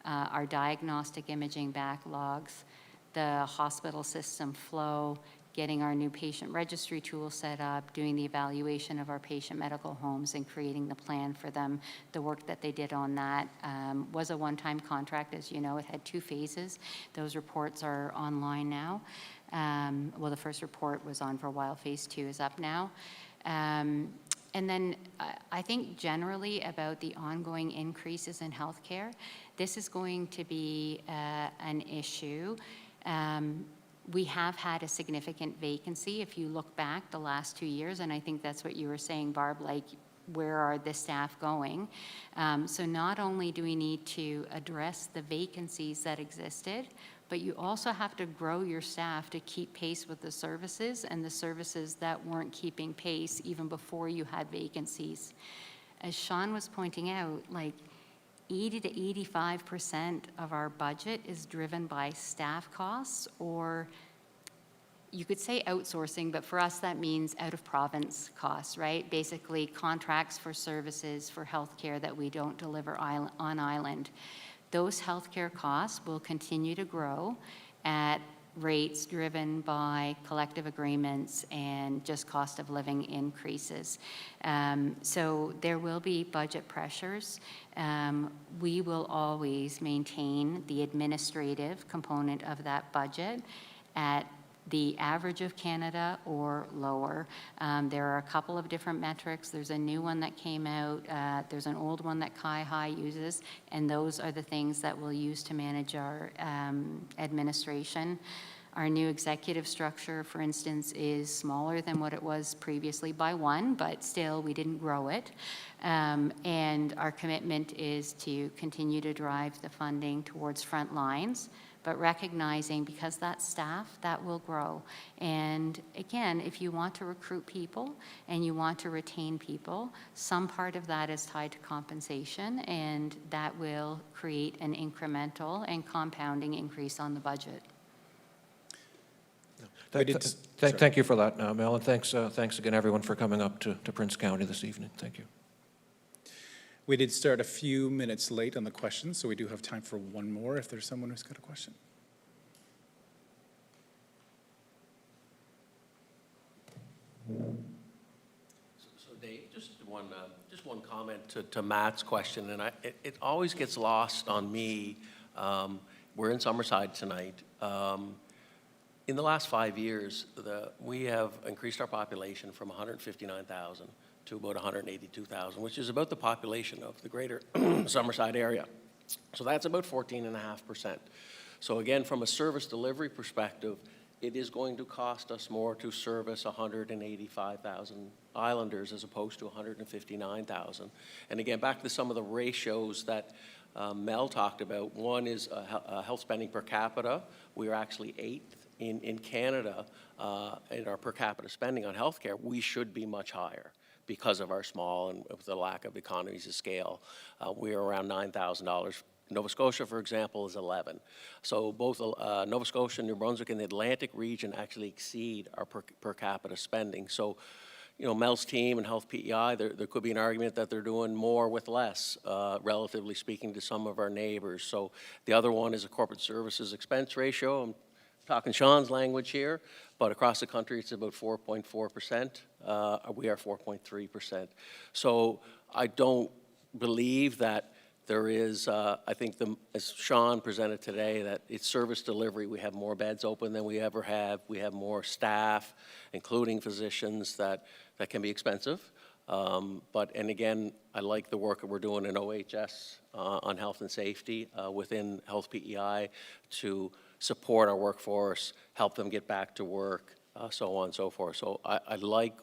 our diagnostic imaging backlogs, the hospital system flow, getting our new patient registry tool set up, doing the evaluation of our patient medical homes and creating the plan for them. The work that they did on that was a one-time contract. As you know, it had 2 phases. Those reports are online now. Well, the first report was on for a while. Phase 2 is up now. And then I think generally about the ongoing increases in healthcare, this is going to be an issue. We have had a significant vacancy if you look back the last 2 years, and I think that's what you were saying, Barb, like where are the staff going? So not only do we need to address the vacancies that existed, but you also have to grow your staff to keep pace with the services and the services that weren't keeping pace even before you had vacancies. As Sean was pointing out, like 80 to 85% of our budget is driven by staff costs, or you could say outsourcing, but for us that means out of province costs, right? Basically contracts for services for healthcare that we don't deliver on island. Those healthcare costs will continue to grow at rates driven by collective agreements and just cost of living increases. So there will be budget pressures. We will always maintain the administrative component of that budget at the average of Canada or lower. There are a couple of different metrics. There's a new one that came out. There's an old one that High uses, and those are the things that we'll use to manage our administration. Our new executive structure, for instance, is smaller than what it was previously by 1, but still we didn't grow it. And our commitment is to continue to drive the funding towards front lines, but recognizing because that staff, that will grow. And again, if you want to recruit people and you want to retain people, some part of that is tied to compensation, and that will create an incremental and compounding increase on the budget. Thank you for that, Mel, and thanks again, everyone, for coming up to Prince County this evening. Thank you. We did start a few minutes late on the questions, so we do have time for one more if there's someone who's got a question. So Dave, just one comment to Matt's question, and it always gets lost on me. We're in Summerside tonight. In the last 5 years, we have increased our population from 159,000 to about 182,000, which is about the population of the greater Summerside area. So that's about 14.5%. So again, from a service delivery perspective, it is going to cost us more to service 185,000 Islanders as opposed to 159,000. And again, back to some of the ratios that Mel talked about. One is health spending per capita. We are actually 8th in Canada, in our per capita spending on healthcare, we should be much higher because of our small and with the lack of economies of scale. We are around $9,000. Nova Scotia, for example, is 11. So both Nova Scotia, New Brunswick, and the Atlantic region actually exceed our per capita spending. So, you know, Mel's team and Health PEI, there could be an argument that they're doing more with less, relatively speaking to some of our neighbors. So the other one is a corporate services expense ratio. I'm talking Sean's language here, but across the country it's about 4.4%. We are 4.3%. So I don't believe that there is, I think, as Sean presented today, that it's service delivery. We have more beds open than we ever have. We have more staff, including physicians, that can be expensive. And again, I like the work that we're doing in OHS on health and safety within Health PEI to support our workforce, help them get back to work, so on and so forth. So I like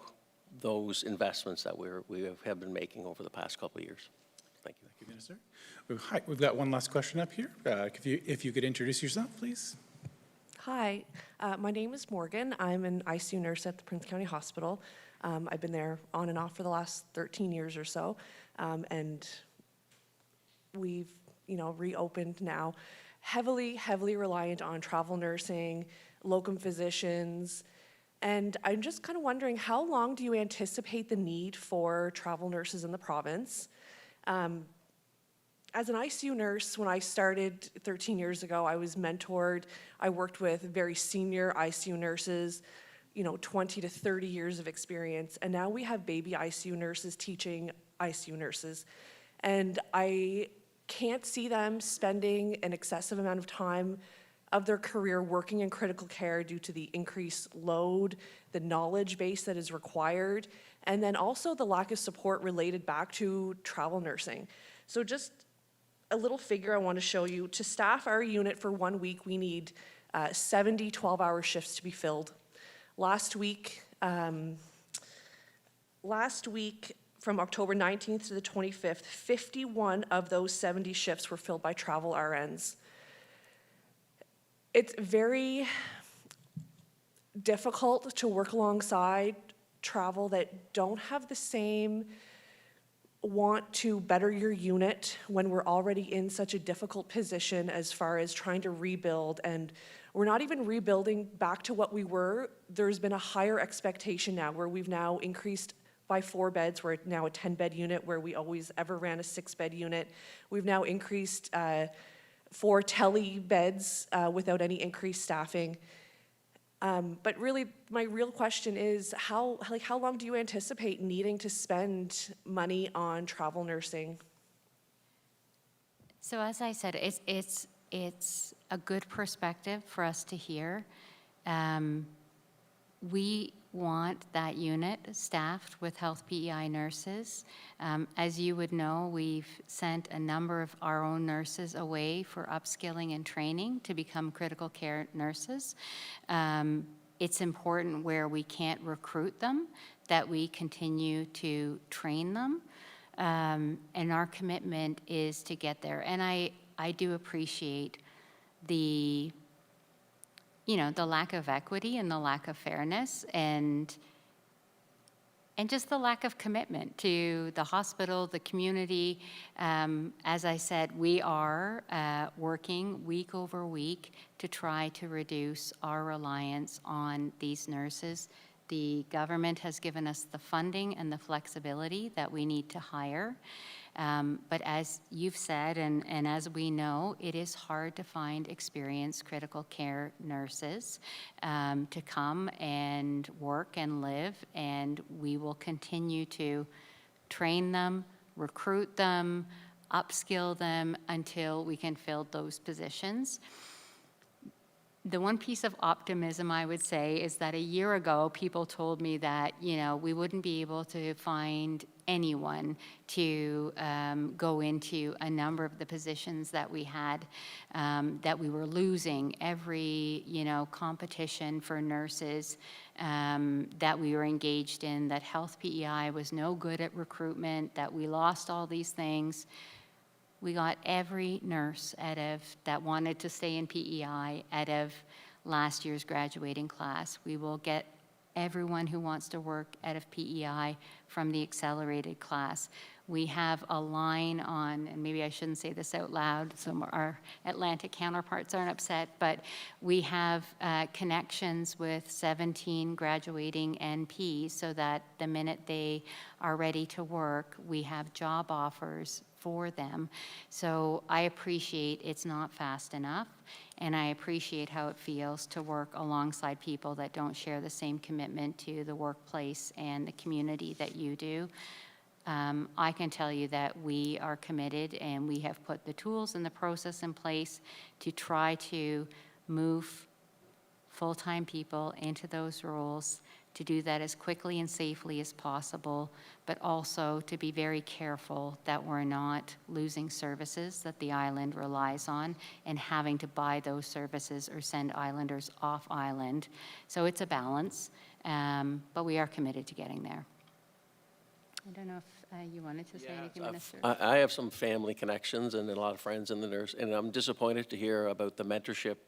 those investments that we have been making over the past couple of years. Thank you. Thank you, Minister. Hi, we've got one last question up here. If you could introduce yourself, please. Hi, my name is Morgan. I'm an ICU nurse at the Prince County Hospital. I've been there on and off for the last 13 years or so, and we've, reopened now. Heavily reliant on travel nursing, locum physicians, and I'm just kind of wondering, how long do you anticipate the need for travel nurses in the province? As an ICU nurse, when I started 13 years ago, I was mentored. I worked with very senior ICU nurses, 20 to 30 years of experience. And now we have baby ICU nurses teaching ICU nurses. And I can't see them spending an excessive amount of time of their career working in critical care due to the increased load, the knowledge base that is required, and then also the lack of support related back to travel nursing. So just a little figure I want to show you. To staff our unit for 1 week, we need 70 12-hour shifts to be filled. Last week, from October 19th to the 25th, 51 of those 70 shifts were filled by travel RNs. It's very difficult to work alongside travel that don't have the same want to better your unit when we're already in such a difficult position as far as trying to rebuild, and we're not even rebuilding back to what we were. There's been a higher expectation now where we've now increased by 4 beds. We're now a 10-bed unit where we always ever ran a 6-bed unit. We've now increased 4 tele beds without any increased staffing. But really, my real question is, how long do you anticipate needing to spend money on travel nursing? So as I said, it's a good perspective for us to hear. We want that unit staffed with Health PEI nurses. As you would know, we've sent a number of our own nurses away for upskilling and training to become critical care nurses. It's important where we can't recruit them that we continue to train them. And our commitment is to get there. And I do appreciate the lack of equity and the lack of fairness and just the lack of commitment to the hospital, the community. As I said, we are working week over week to try to reduce our reliance on these nurses. The government has given us the funding and the flexibility that we need to hire. But as you've said, and as we know, it is hard to find experienced critical care nurses to come and work and live, and we will continue to train them, recruit them, upskill them until we can fill those positions. The one piece of optimism I would say is that a year ago, people told me that, we wouldn't be able to find anyone to go into a number of the positions that we had, that we were losing every, competition for nurses that we were engaged in, that Health PEI was no good at recruitment, that we lost all these things. We got every nurse that wanted to stay in PEI out of last year's graduating class. We will get everyone who wants to work at a PEI from the accelerated class. We have a line on, and maybe I shouldn't say this out loud so our Atlantic counterparts aren't upset, but we have connections with 17 graduating NPs so that the minute they are ready to work, we have job offers for them. So I appreciate it's not fast enough, and I appreciate how it feels to work alongside people that don't share the same commitment to the workplace and the community that you do. I can tell you that we are committed and we have put the tools and the process in place to try to move full-time people into those roles, to do that as quickly and safely as possible, but also to be very careful that we're not losing services that the island relies on and having to buy those services or send islanders off island. So it's a balance, but we are committed to getting there. I don't know if you wanted to say anything, Minister. I have some family connections and a lot of friends in the nurse, and I'm disappointed to hear about the mentorship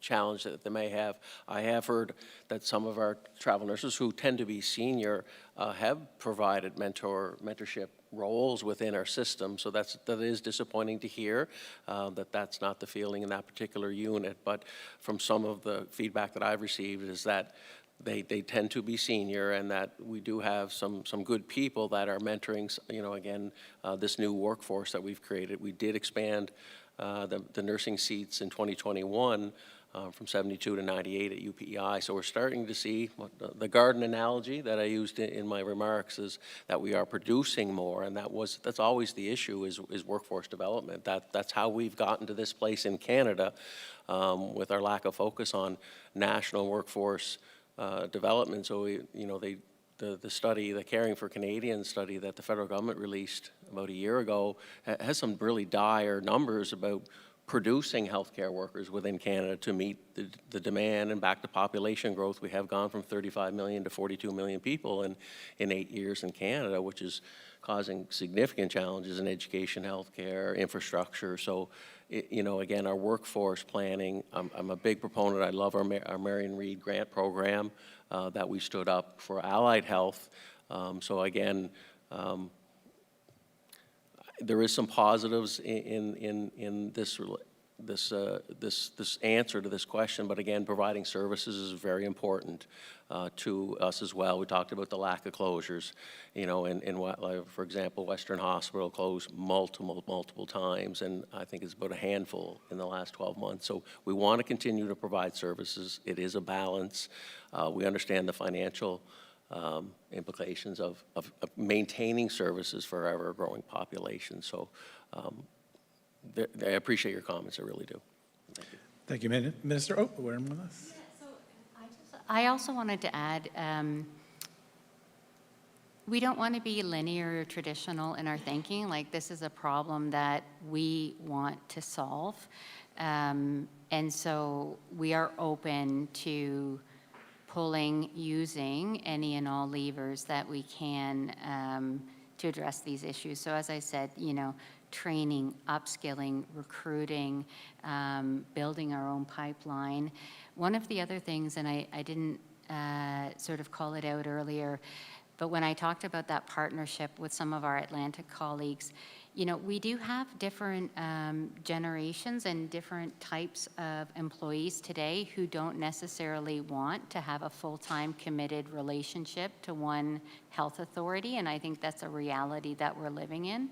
challenge that they may have. I have heard that some of our travel nurses who tend to be senior have provided mentorship roles within our system, so that is disappointing to hear that that's not the feeling in that particular unit. But from some of the feedback that I've received is that they tend to be senior, and that we do have some good people that are mentoring, again, this new workforce that we've created. We did expand the nursing seats in 2021 from 72 to 98 at UPEI. So we're starting to see the garden analogy that I used in my remarks is that we are producing more, and that's always the issue is workforce development. That's how we've gotten to this place in Canada with our lack of focus on national workforce development. So the study, the Caring for Canadians study that the federal government released about a year ago has some really dire numbers about producing healthcare workers within Canada to meet the demand and back to population growth. We have gone from 35 million to 42 million people in 8 years in Canada, which is causing significant challenges in education, healthcare, infrastructure. So, again, our workforce planning, I'm a big proponent. I love our Marion Reed grant program that we stood up for allied health. So again, there is some positives in this answer to this question, but again, providing services is very important to us as well. We talked about the lack of closures, for example, Western Hospital closed multiple times, and I think it's about a handful in the last 12 months. So we want to continue to provide services. It is a balance. We understand the financial implications of maintaining services for our ever-growing population. So I appreciate your comments, I really do. Thank you. Thank you, Minister. Oh, we're in with us. I also wanted to add, we don't want to be linear or traditional in our thinking. Like, this is a problem that we want to solve. And so we are open to using any and all levers that we can to address these issues. So as I said, training, upskilling, recruiting, building our own pipeline. One of the other things, and I didn't sort of call it out earlier, but when I talked about that partnership with some of our Atlantic colleagues, we do have different generations and different types of employees today who don't necessarily want to have a full-time committed relationship to one health authority, and I think that's a reality that we're living in.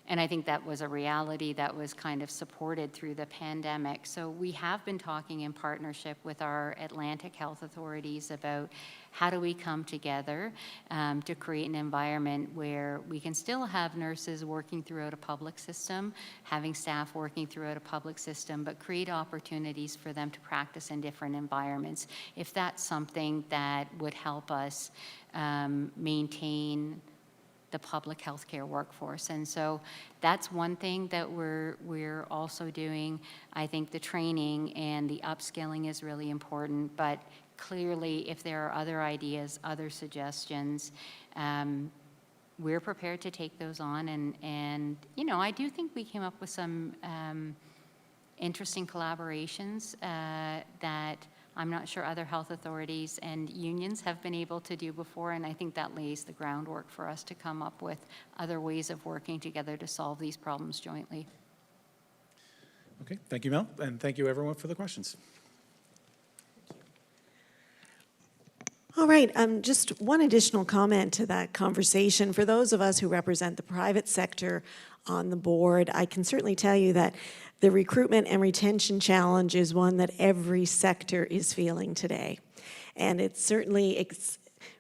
And I think that was a reality that was kind of supported through the pandemic. So we have been talking in partnership with our Atlantic health authorities about how do we come together to create an environment where we can still have nurses working throughout a public system, having staff working throughout a public system, but create opportunities for them to practice in different environments. If that's something that would help us maintain the public healthcare workforce. And so that's one thing that we're also doing. I think the training and the upskilling is really important, but clearly if there are other ideas, other suggestions, we're prepared to take those on. And I do think we came up with some interesting collaborations that I'm not sure other health authorities and unions have been able to do before, and I think that lays the groundwork for us to come up with other ways of working together to solve these problems jointly. Okay, thank you, Mel, and thank you everyone for the questions. All right, just one additional comment to that conversation. For those of us who represent the private sector on the board, I can certainly tell you that the recruitment and retention challenge is one that every sector is feeling today. And it's certainly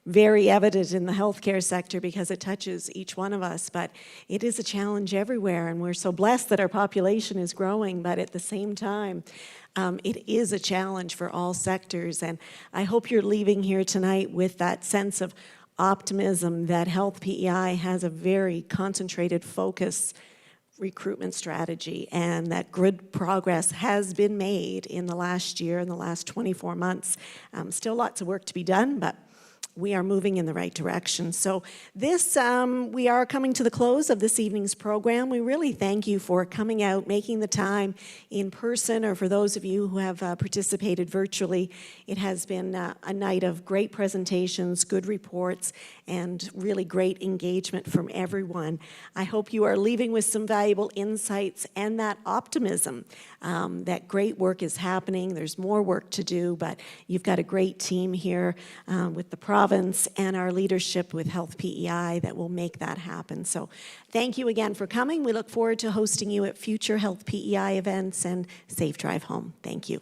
very evident in the healthcare sector because it touches each one of us, but it is a challenge everywhere, and we're so blessed that our population is growing, but at the same time, it is a challenge for all sectors, and I hope you're leaving here tonight with that sense of optimism that Health PEI has a very concentrated focus recruitment strategy, and that good progress has been made in the last year, in the last 24 months. Still lots of work to be done, but we are moving in the right direction. So this, we are coming to the close of this evening's program. We really thank you for coming out, making the time in person, or for those of you who have participated virtually. It has been a night of great presentations, good reports, and really great engagement from everyone. I hope you are leaving with some valuable insights and that optimism that great work is happening. There's more work to do, but you've got a great team here with the province and our leadership with Health PEI that will make that happen. So thank you again for coming. We look forward to hosting you at future Health PEI events, and safe drive home. Thank you.